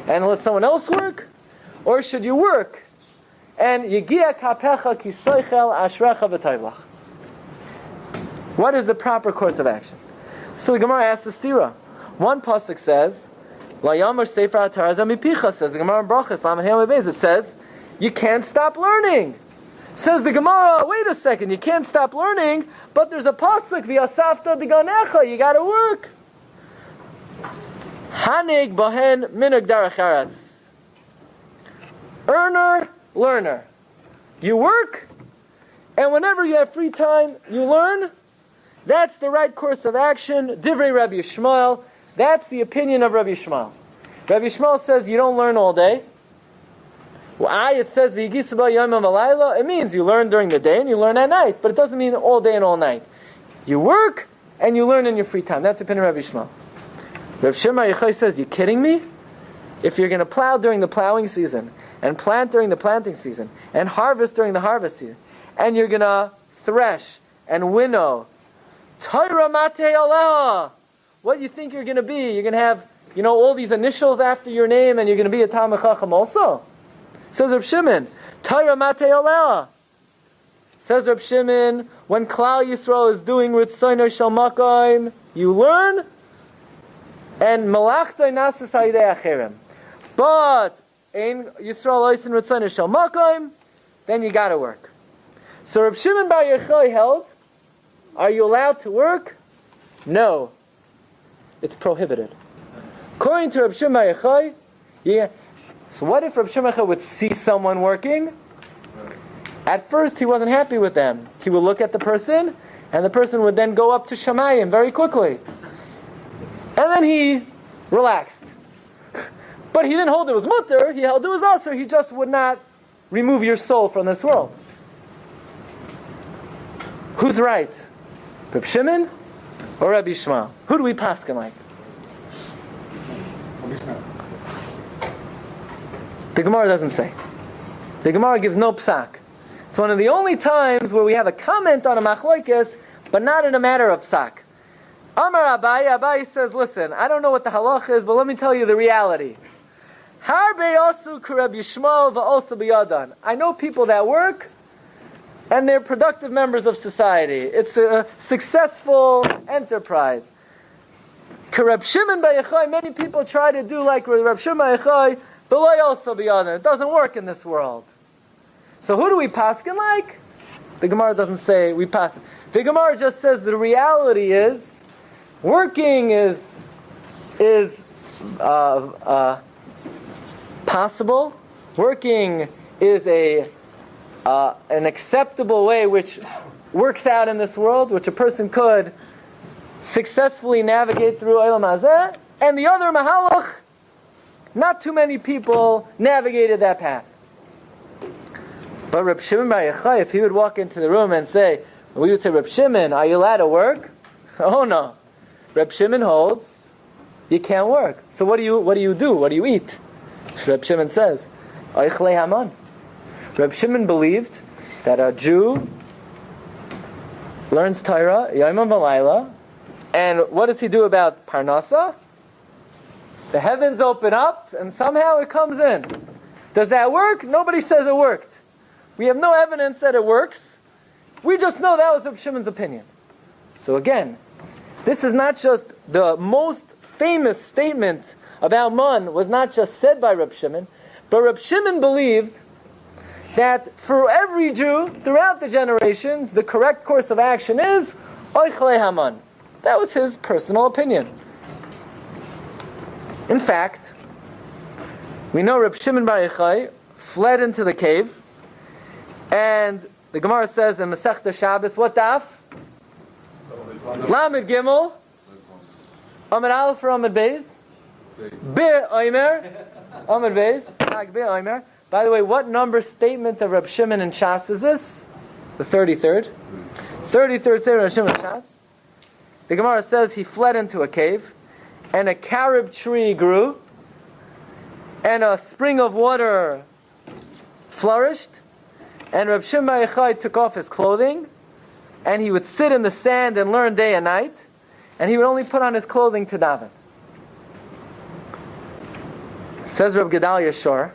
and let someone else work? Or should you work and yigia kapecha kisoichel ashrecha v'tayvlach? What is the proper course of action? So the Gemara asks the stira. One pasuk says, "La yamar sefer hatarazah mipicha," says the Gemara in Brachos, Lamed Hey Beis. It says, you can't stop learning. Says the Gemara, wait a second, you can't stop learning, but there's a pasuk v'yasafta diganecha. You got to work. Hanig bahen minug darach haretz. Earner, learner. You work, and whenever you have free time, you learn. That's the right course of action. Divrei Rabbi Yishmael. That's the opinion of Rabbi Yishmael. Rabbi Yishmael says you don't learn all day. It says v'yigisaba yom v'layla. It means you learn during the day and you learn at night, but it doesn't mean all day and all night. You work and you learn in your free time. That's the opinion of Rabbi Shmuel. Rabbi Shimon Bar Yochai says, you kidding me? If you're going to plow during the plowing season, and plant during the planting season, and harvest during the harvest season, and you're going to thresh and winnow, Torah mate aleha. What do you think you're going to be? You're going to have, all these initials after your name, and you're going to be a Talmid Chacham also? Says Reb Shimon, Torah mate aleha. Says Reb Shimon, when Klal Yisrael is doing Ritzono Shel Makom, you learn, and Malachtoi Nasus Hayidei Acherim. But Ein Yisrael Oisin Ritzono Shel Makom, then you got to work. So Reb Shimon Bar Yochai held, are you allowed to work? No. It's prohibited. According to Reb Shimon Bar Yochai, yeah. So what if Reb Shimon Bar Yochai would see someone working? At first he wasn't happy with them. He would look at the person, and the person would then go up to Shamayim very quickly. And then he relaxed. But he didn't hold it was mutter, he held it was also. He just would not remove your soul from this world. Who's right? Reb Shimon or Rabbi Shmuel? Who do we paskin like? The Gemara doesn't say. The Gemara gives no psak. It's one of the only times where we have a comment on a machlokes, but not in a matter of psak. Amar Abaye, Abaye says, listen, I don't know what the halach is, but let me tell you the reality. Harbe asu k'Rabbi Shmuel v'osu b'yadan. I know people that work, and they're productive members of society. It's a successful enterprise. K'Rab Shimon Bar Yochai, many people try to do like Rab Shimon Bar Yochai, v'lo yosu b'yadan. It doesn't work in this world. So who do we paskin like? The Gemara doesn't say we paskin. The Gemara just says the reality is, working is possible. Working is an acceptable way which works out in this world, which a person could successfully navigate through Olam Hazeh. And the other mahalach, not too many people navigated that path. But Reb Shimon Bar Yochai, if he would walk into the room and say, we would say, Reb Shimon, are you allowed to work? Oh no. Reb Shimon holds, you can't work. So what do you do? What do you eat? Reb Shimon says, Oichlei Haman. Reb Shimon believed that a Jew learns Torah, Yomam V'Layla, and what does he do about Parnasa? The heavens open up, and somehow it comes in. Does that work? Nobody says it worked. We have no evidence that it works. We just know that was Reb Shimon's opinion. So again, this is not just the most famous statement about man was not just said by Reb Shimon, but Reb Shimon believed that for every Jew throughout the generations, the correct course of action is Oichlei Haman. That was his personal opinion. In fact, we know Reb Shimon Bar Yochai fled into the cave, and the Gemara says in Masechta Shabbos, what daf? Lamed Gimel, Amud Aleph for Amud Beis, Be Omer, Amud Beis, Hag Be Omer. By the way, what number statement of Reb Shimon and Shas is this? The 33rd. 33rd statement of Reb Shimon and Shas. The Gemara says he fled into a cave, and a carob tree grew, and a spring of water flourished, and Reb Shimon Bar Yochai took off his clothing, and he would sit in the sand and learn day and night, and he would only put on his clothing to daven. Says Reb Gedalia Shor,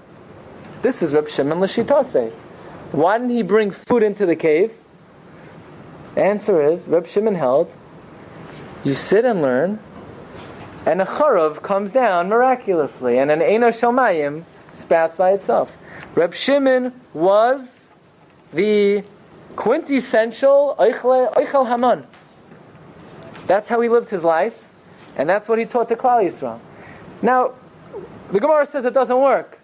this is Reb Shimon L'shitase. Why didn't he bring food into the cave? The answer is, Reb Shimon held, you sit and learn, and a charav comes down miraculously, and an Eino Shomayim spouts by itself. Reb Shimon was the quintessential Oichel Haman. That's how he lived his life, and that's what he taught to Klal Yisrael. Now, the Gemara says it doesn't work,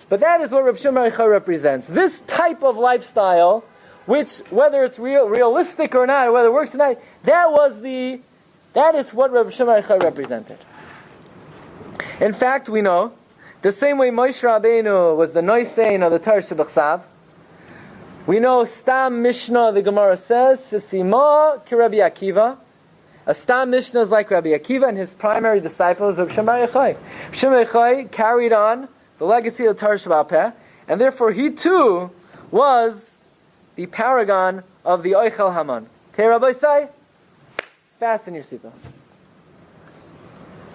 but that is what Reb Shimon Bar Yochai represents. This type of lifestyle, which, whether it's realistic or not, whether it works or not, that is what Reb Shimon Bar Yochai represented. In fact, we know, the same way Moshe Rabbeinu was the noisein of the Torah Shebachsav, We know Stam Mishnah, the Gemara says, Sisima ki Rabbi Akiva. A Stam Mishnah is like Rabbi Akiva and his primary disciples of Shem Yochai. Shem Yochai carried on the legacy of Torah Sheba'al Peh, and therefore he too was the paragon of the Oichel Haman. Okay, Rabbi Say? Fasten your seatbelts.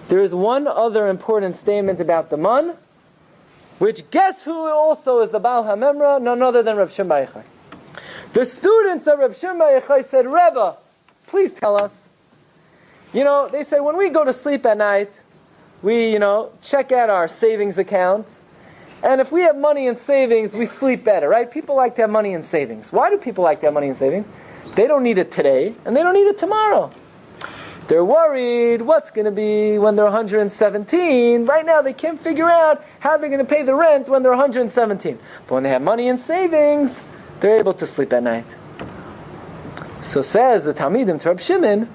There is one other important statement about the man, which guess who also is the Baal HaMemra? None other than Rav Shimba Yochai. The students of Rav Shimba Yochai said, Rebbe, please tell us. They say when we go to sleep at night, we, check out our savings account, and if we have money in savings, we sleep better, right? People like to have money in savings. Why do people like to have money in savings? They don't need it today, and they don't need it tomorrow. They're worried what's going to be when they're 117. Right now they can't figure out how they're going to pay the rent when they're 117. But when they have money in savings, they're able to sleep at night. So says the Talmidim to Reb Shimon,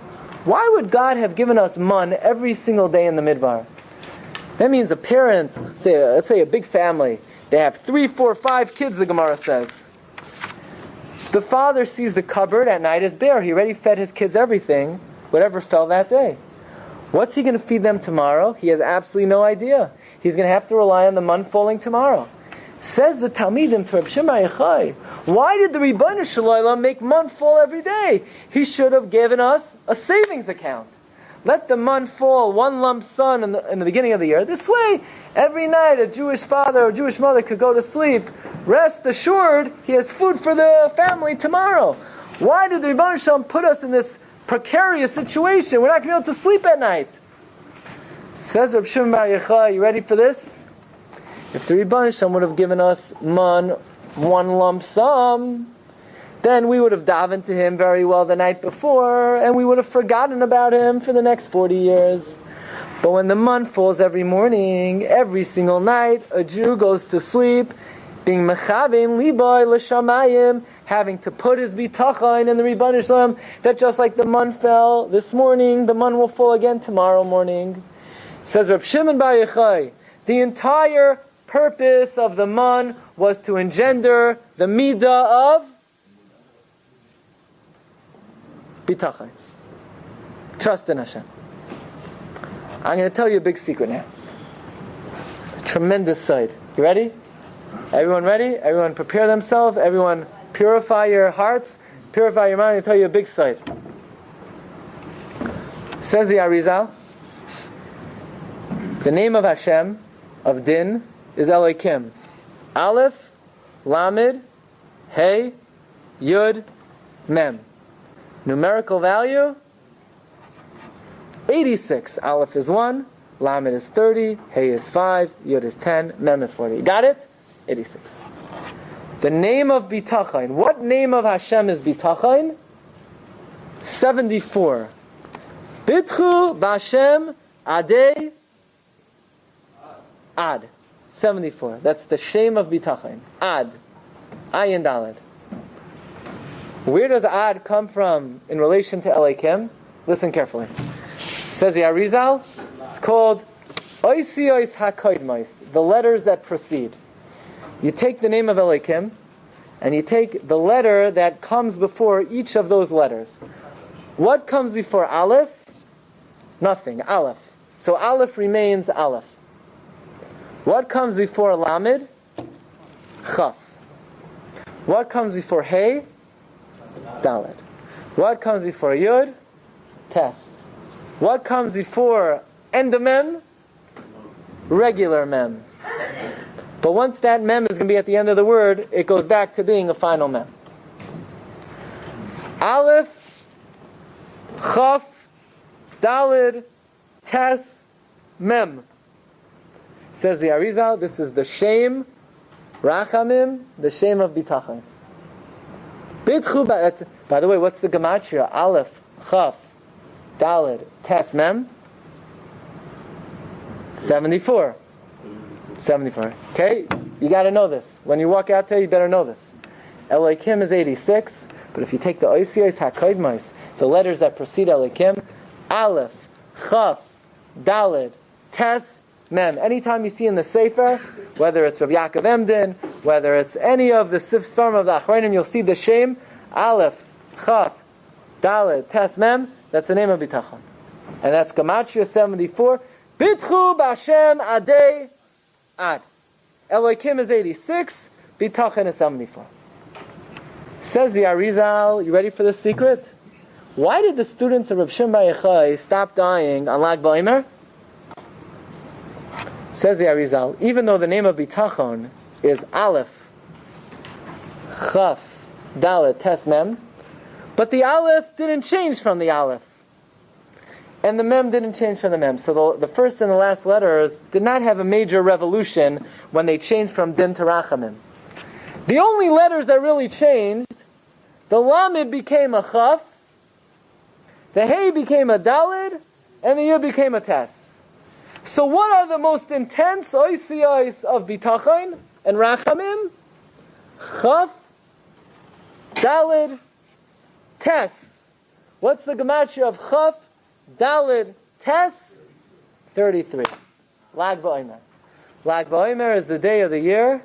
why would God have given us man every single day in the Midbar? That means a parent, let's say a big family, they have 3, 4, 5 kids, the Gemara says. The father sees the cupboard at night is bare. He already fed his kids everything, whatever fell that day. What's he going to feed them tomorrow? He has absolutely no idea. He's going to have to rely on the man falling tomorrow. Says the Talmidim to Reb Shimba Yochai, why did the Rebbeinu Shalom make man fall every day? He should have given us a savings account. Let the man fall one lump sum in the beginning of the year. This way, every night a Jewish father or Jewish mother could go to sleep. Rest assured, he has food for the family tomorrow. Why did the Rebbeinu Shalom put us in this precarious situation? We're not going to be able to sleep at night. Says Reb Shimon Bar Yochai, you ready for this? If the Rebbeinu Shalom would have given us man one lump sum, then we would have davened to him very well the night before, and we would have forgotten about him for the next 40 years. But when the man falls every morning, every single night, a Jew goes to sleep, being mechavein liboy l'shamayim, having to put his bitachon in the Rebbeinu Shalom, that just like the man fell this morning, the man will fall again tomorrow morning. Says Reb Shimon Bar Yochai, the entire purpose of the man was to engender the midah of bitachon. Trust in Hashem. I'm going to tell you a big secret now. A tremendous side. You ready? Everyone ready? Everyone prepare themselves. Everyone purify your hearts. Purify your mind. I'm going to tell you a big side. Says the Arizal, the name of Hashem, of Din, is Elohim. Aleph, Lamed, Hey, Yud, Mem. Numerical value, 86. Aleph is 1, Lamed is 30, Hey is 5, Yud is 10, Mem is 40. Got it? 86. The name of Bitachon. What name of Hashem is Bitachon? 74. Bitchu B'Hashem Adei Ad. 74. That's the Shem of Bitachon. Ad. Ayin Daled. Where does Ad come from in relation to Elohim? Listen carefully. Says the Arizal, it's called Oisiyos HaKoidmos, the letters that precede. You take the name of Elohim, and you take the letter that comes before each of those letters. What comes before Aleph? Nothing. Aleph. So Aleph remains Aleph. What comes before Lamed? Chaf. What comes before Hey? Daled. What comes before Yud? Tes. What comes before End of Mem? Regular Mem. But once that Mem is going to be at the end of the word, it goes back to being a final Mem. Aleph, Chaf, Daled, Tes, Mem. Says the Arizal, this is the Shem, Rachamim, the Shem of Bitachon. By the way, what's the gematria? Aleph, Chaf, Daled, Tes, Mem? 74. 74. Okay? You got to know this. When you walk out there, you better know this. Elohim is 86, but if you take the Oisiyos HaKoidmos, the letters that precede Elohim, Aleph, Chaf, Daled, Tes, Mem. Anytime you see in the Sofer, whether it's Rabbi Yaakov Emden, whether it's any of the Sifsfarim of the Achrayim, you'll see the Shem, Aleph, Chaf, Dalet, Tes, Mem, that's the name of Bitachon. And that's Gematria 74. Bitchu B'Hashem Adei Ad. Elohim is 86, Bitachon is 74. Says the Arizal, you ready for this secret? Why did the students of Rav Shimon Bar Yochai stop dying on Lag BaOmer? Says the Arizal, even though the name of Bitachon is Aleph, Chaf, Dalet, Tes, Mem, but the Aleph didn't change from the Aleph. And the Mem didn't change from the Mem. So the first and the last letters did not have a major revolution when they changed from Din to Rachamim. The only letters that really changed, the Lamed became a Chaf, the Hey became a Daled, and the Yud became a Tes. So what are the most intense oisiyos of Bitachon and Rachamim? Chaf, Daled, Tes. What's the gematria of Chaf, Daled, Tes? 33. Lag BaOmer. Lag BaOmer is the day of the year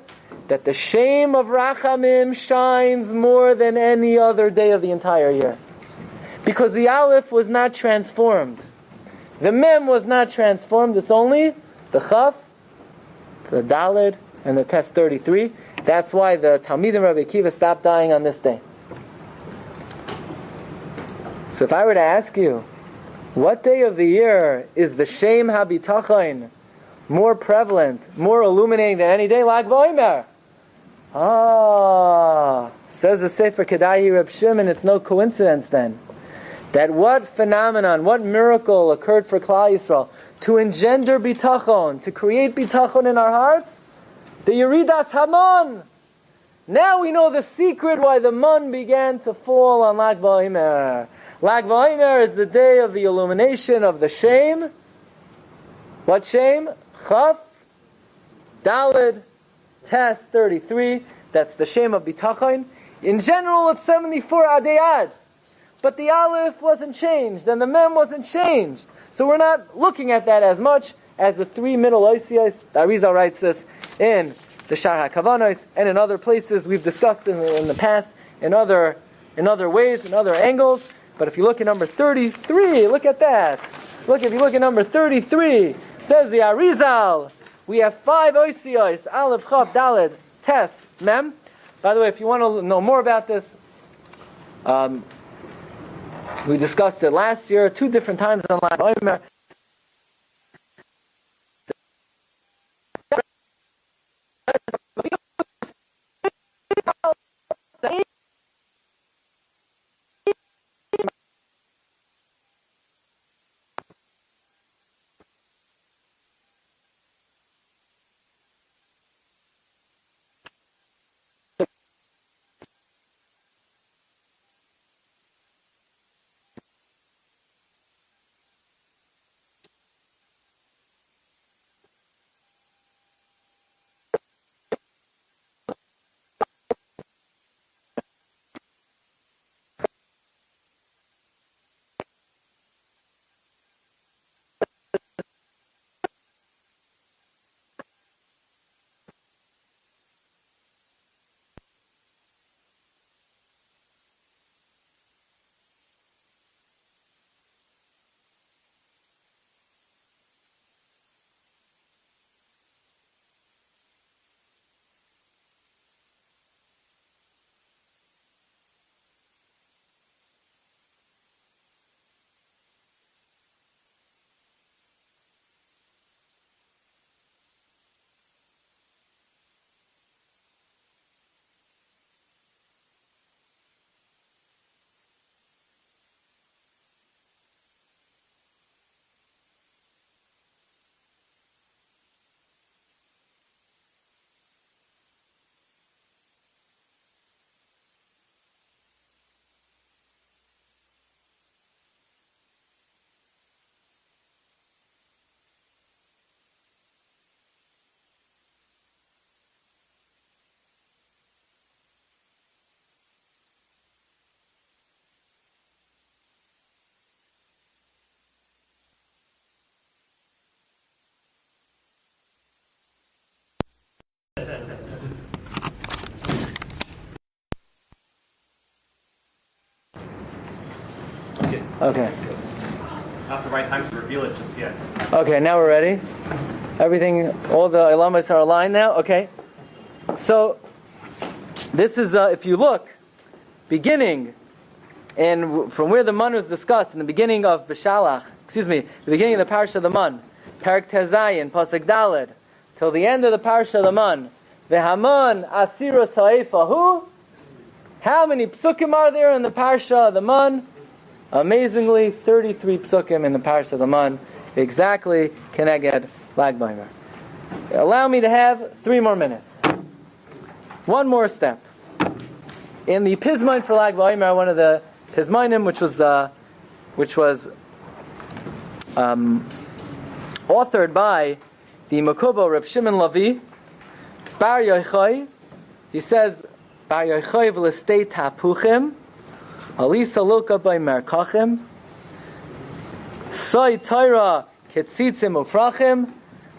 that the shame of Rachamim shines more than any other day of the entire year. Because the Aleph was not transformed. The Mem was not transformed. It's only the Chaf, the Daled, and the Tes 33. That's why the Talmidim Rabbi Akiva stopped dying on this day. So if I were to ask you, what day of the year is the Shem HaBitachon more prevalent, more illuminating than any day? Lag BaOmer. Says the Sefer Kedayi Reb Shimon, it's no coincidence then that what phenomenon, what miracle occurred for Klal Yisrael to engender bitachon, to create bitachon in our hearts? The Yeridas Hamon. Now we know the secret why the Mon began to fall on Lag BaOmer. Lag BaOmer is the day of the illumination of the Shem. What Shem? Chaf, Daled, Tes 33. That's the Shem of bitachon. In general, it's 74 Adei Ad. But the Aleph wasn't changed, and the Mem wasn't changed. So we're not looking at that as much as the three middle oisiyos. Arizal writes this in the Shar HaKavanos, and in other places we've discussed in the past, in other ways, in other angles. But if you look at number 33, look at that. If you look at number 33, says the Arizal, we have 5 oisiyos, Aleph, Chaf, Daled, Tes, Mem. By the way, if you want to know more about this, we discussed it last year, 2 different times on Lag BaOmer. Okay. Not the right time to reveal it just yet. Okay, now we're ready. Everything, all the ilamas are aligned now. Okay. So, this is, if you look, beginning, and from where the man was discussed, in the beginning of the beginning of the Parsha of the Man, Perek Tezayin, Pasuk Daled, till the end of the Parsha of the Man, Vehaman Asira Sa'ifahu. How many psukim are there in the Parsha of the Man? Amazingly, 33 psukim in the Parsha of the Man, exactly Keneged Lag Baimer. Allow me to have 3 more minutes. One more step. In the Pismain for Lag Baimer, one of the Pismainim, which was authored by the Makubo Reb Shimon Lavi, Bar Yochai, he says, Bar Yochai v'lestei tapuchim, Alisa loka by merkachim, Soy Torah ketzitzim ufrachim,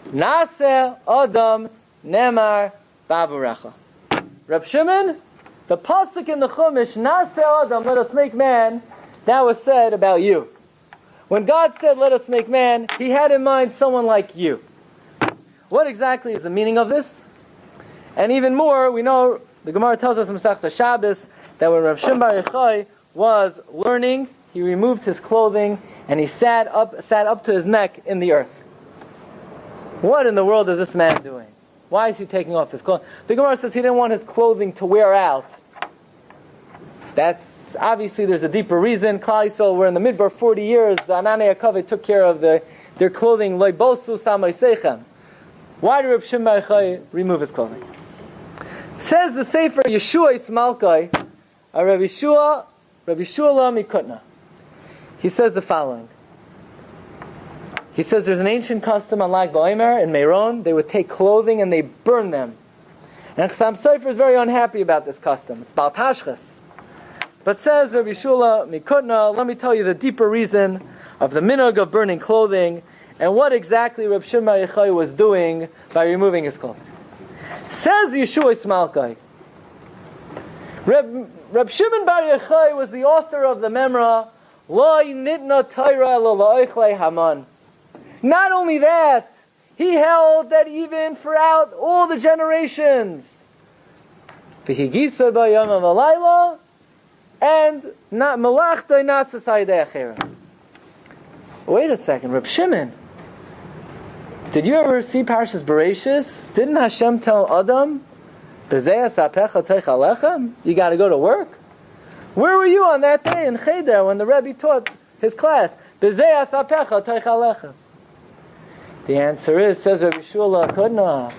Nase Adam Nemar Bavurecha. Reb Shimon, the pasuk in the Chumash, Nase Adam, let us make man, that was said about you. When God said, let us make man, He had in mind someone like you. What exactly is the meaning of this? And even more, we know, the Gemara tells us in Masechta Shabbos, that when Rav Shimon Bar Yochai was learning, he removed his clothing, and he sat up to his neck in the earth. What in the world is this man doing? Why is he taking off his clothing? The Gemara says he didn't want his clothing to wear out. That's obviously, there's a deeper reason. Klal Yisrael were in the Midbar 40 years. The Ananei HaKaveh took care of their clothing. Lo bosu samay seichem. Why did Reb Shimon Bar Yochai remove his clothing? Says the Sofer Yeshua Ismalkai, Rabbi Yeshua Mikutna. He says the following. He says there's an ancient custom on Lag BaOmer in Meron. They would take clothing and they burn them. And Chasam Sofer is very unhappy about this custom. It's Bal Tashchas. But says Rabbi Yeshua Mikutna, let me tell you the deeper reason of the minhag of burning clothing and what exactly Reb Shimon Bar Yochai was doing by removing his clothing. Says Yeshua Ismalkai, Reb Shimon Bar Yochai was the author of the Memra, Lo nitna Torah lo la'ochlei Haman. Not only that, he held that even throughout all the generations, V'higisa b'yom v'layla, and not malachtai nasasai de'achera. Wait a second, Reb Shimon, did you ever see Parshas Bereshis? Didn't Hashem tell Adam, B'zeh asapecha teich alechem? You got to go to work. Where were you on that day in Cheder when the Rebbe taught his class? B'zeh asapecha teich alechem. The answer is, says Rabbi Shula Kudna,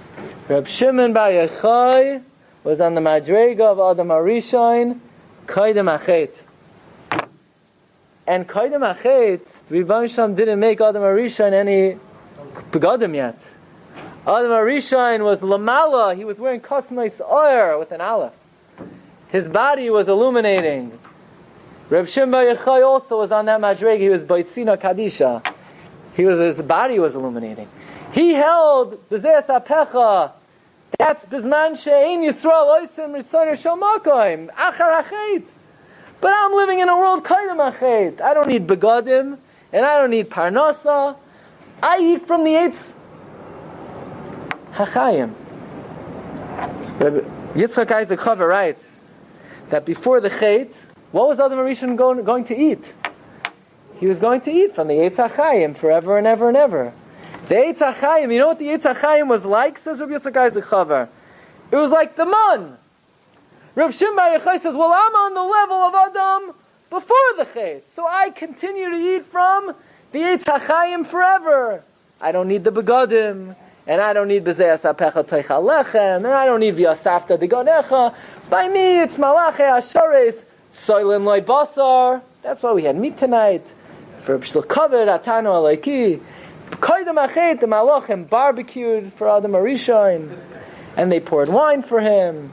Reb Shimon Bar Yochai was on the Madrega of Adam HaRishon, Kaidem Achet. And Kaidem Achet, the Rebbe Shalom didn't make Adam HaRishon any begadim yet. Adam HaRishon was Lamala, he was wearing Kosmos Oyer with an Aleph. His body was illuminating. Reb Shimon Bar Yochai also was on that Madrega, he was Baitzina Kadisha. His body was illuminating. He held B'zeh Apecha. That's Bizman She'ein Yisrael Oisim Ritzoner Shel Makom Achar Achet. But I'm living in a world Kaidem Achet. I don't need begadim, and I don't need parnasa. I eat from the Eitz Hachayim. Yitzchak Isaac Chaver writes that before the Chet, what was Adam HaRishon going to eat? He was going to eat from the Eitz HaChaim forever and ever and ever. The Eitz HaChaim, you know what the Eitz HaChaim was like? Says Rabbi Yitzchak Isaac Chaver. It was like the man. Reb Shimon Bar Yochai says, well, I'm on the level of Adam before the Chet. So I continue to eat from the Eitz HaChaim forever. I don't need the begadim, and I don't need B'zeh asapecha teich alechem, and I don't need v'yasafta deganecha. By me, it's malache ashares, soilin loy basar. That's why we had meat tonight. For B'shlokaved, Atano Alaiki, Kaidem Achet, the Malachim barbecued for Adam HaRishon, and they poured wine for him.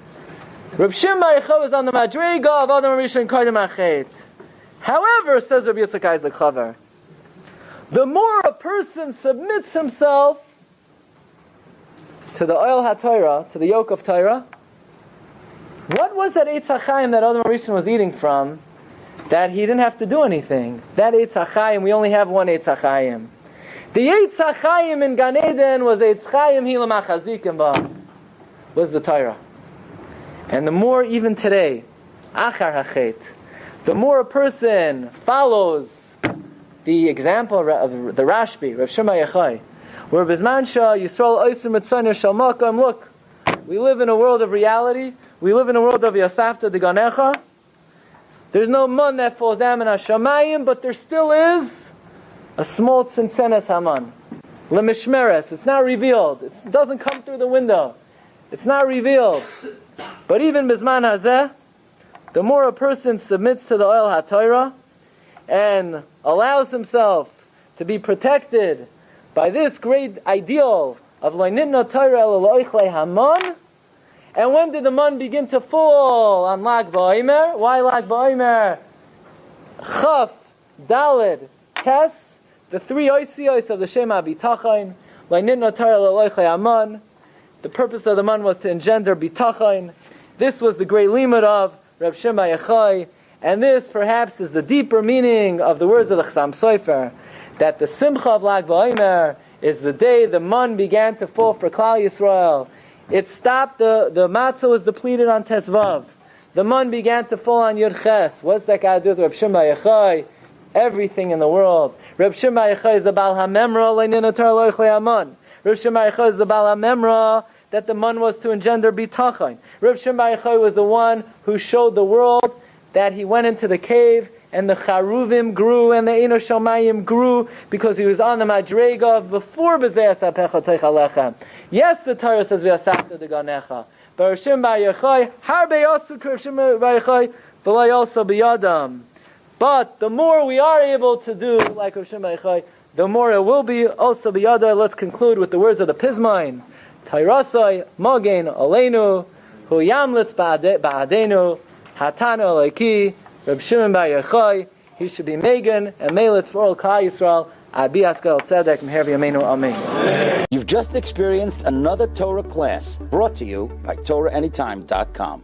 Reb Shimon Bar Yochai was on the Madrega of Adam HaRishon, Kaidem Achet. However, says Rabbi Yitzchak Isaac Chaver, the more a person submits himself to the oil HaTorah, to the yoke of Torah, what was that Eitz HaChaim that Adam HaRishon was eating from? that he didn't have to do anything. That Eitz HaChaim, we only have one Eitz HaChaim. The Eitz HaChaim in Gan Eden was Eitz Chaim Hilam HaChazikim Ba, was the Torah. And the more, even today, Achar HaChet, the more a person follows the example of the Rashbi, Rav Shema Yechai, where Bizman Shah, Yisrael Oysim Etzayner Shal Makam, look, we live in a world of reality, we live in a world of Yasafta de Ganecha. There's no man that falls down in Hashamayim, but there still is a small Tzinsenes Haman. Lemishmeres, it's not revealed. It doesn't come through the window. It's not revealed. But even Bizman Hazeh, the more a person submits to the Oil HaTorah and allows himself to be protected by this great ideal of Loinitna Torah Eloichle Haman. And when did the man begin to fall on Lag BaOmer? Why Lag BaOmer? Chaf, Daled, Tes, the three Oisiyos of the Shema B'tachon, Loinitna Torah Eloichle Haman. The purpose of the man was to engender B'tachon. This was the great limud of Rav Shema Yechai, and this perhaps is the deeper meaning of the words of the Chasam Sofer, that the Simcha of Lag BaOmer is the day the man began to fall for Klal Yisrael. It stopped, the matzah was depleted on Tesvav. The man began to fall on Yud Ches. What's that got to do with Rav Shema Yechai? Everything in the world. Rav Shema Yechai is the Baal HaMemra, Leinina Torah Loichle Haman. Rav Shema Yechai is the Baal HaMemra, that the man was to engender B'tachon. Rav Shema Yechai was the one who showed the world that he went into the cave and the Charuvim grew and the Eino Shomayim grew because he was on the Madrega before B'zeh Asapecha Teicha Lechem. Yes, the Torah says V'asafta de Ganecha. But Rav Shema Yechai, Harbe Yosuk Rav Shema Yechai, V'lai also B'yadam. But the more we are able to do like Rav Shema Yechai, the more it will be also B'yadam. Let's conclude with the words of the Pismain. Tairasai Magen Aleinu Hu Yamlitz Ba'adenu Hatana Leiki Reb Shimon Bar Yochai. He should be Megan and Melitz for all Klal Yisrael. Abi Askel Tzedek Meher V'Yameinu Amen. You've just experienced another Torah class brought to you by TorahAnytime.com.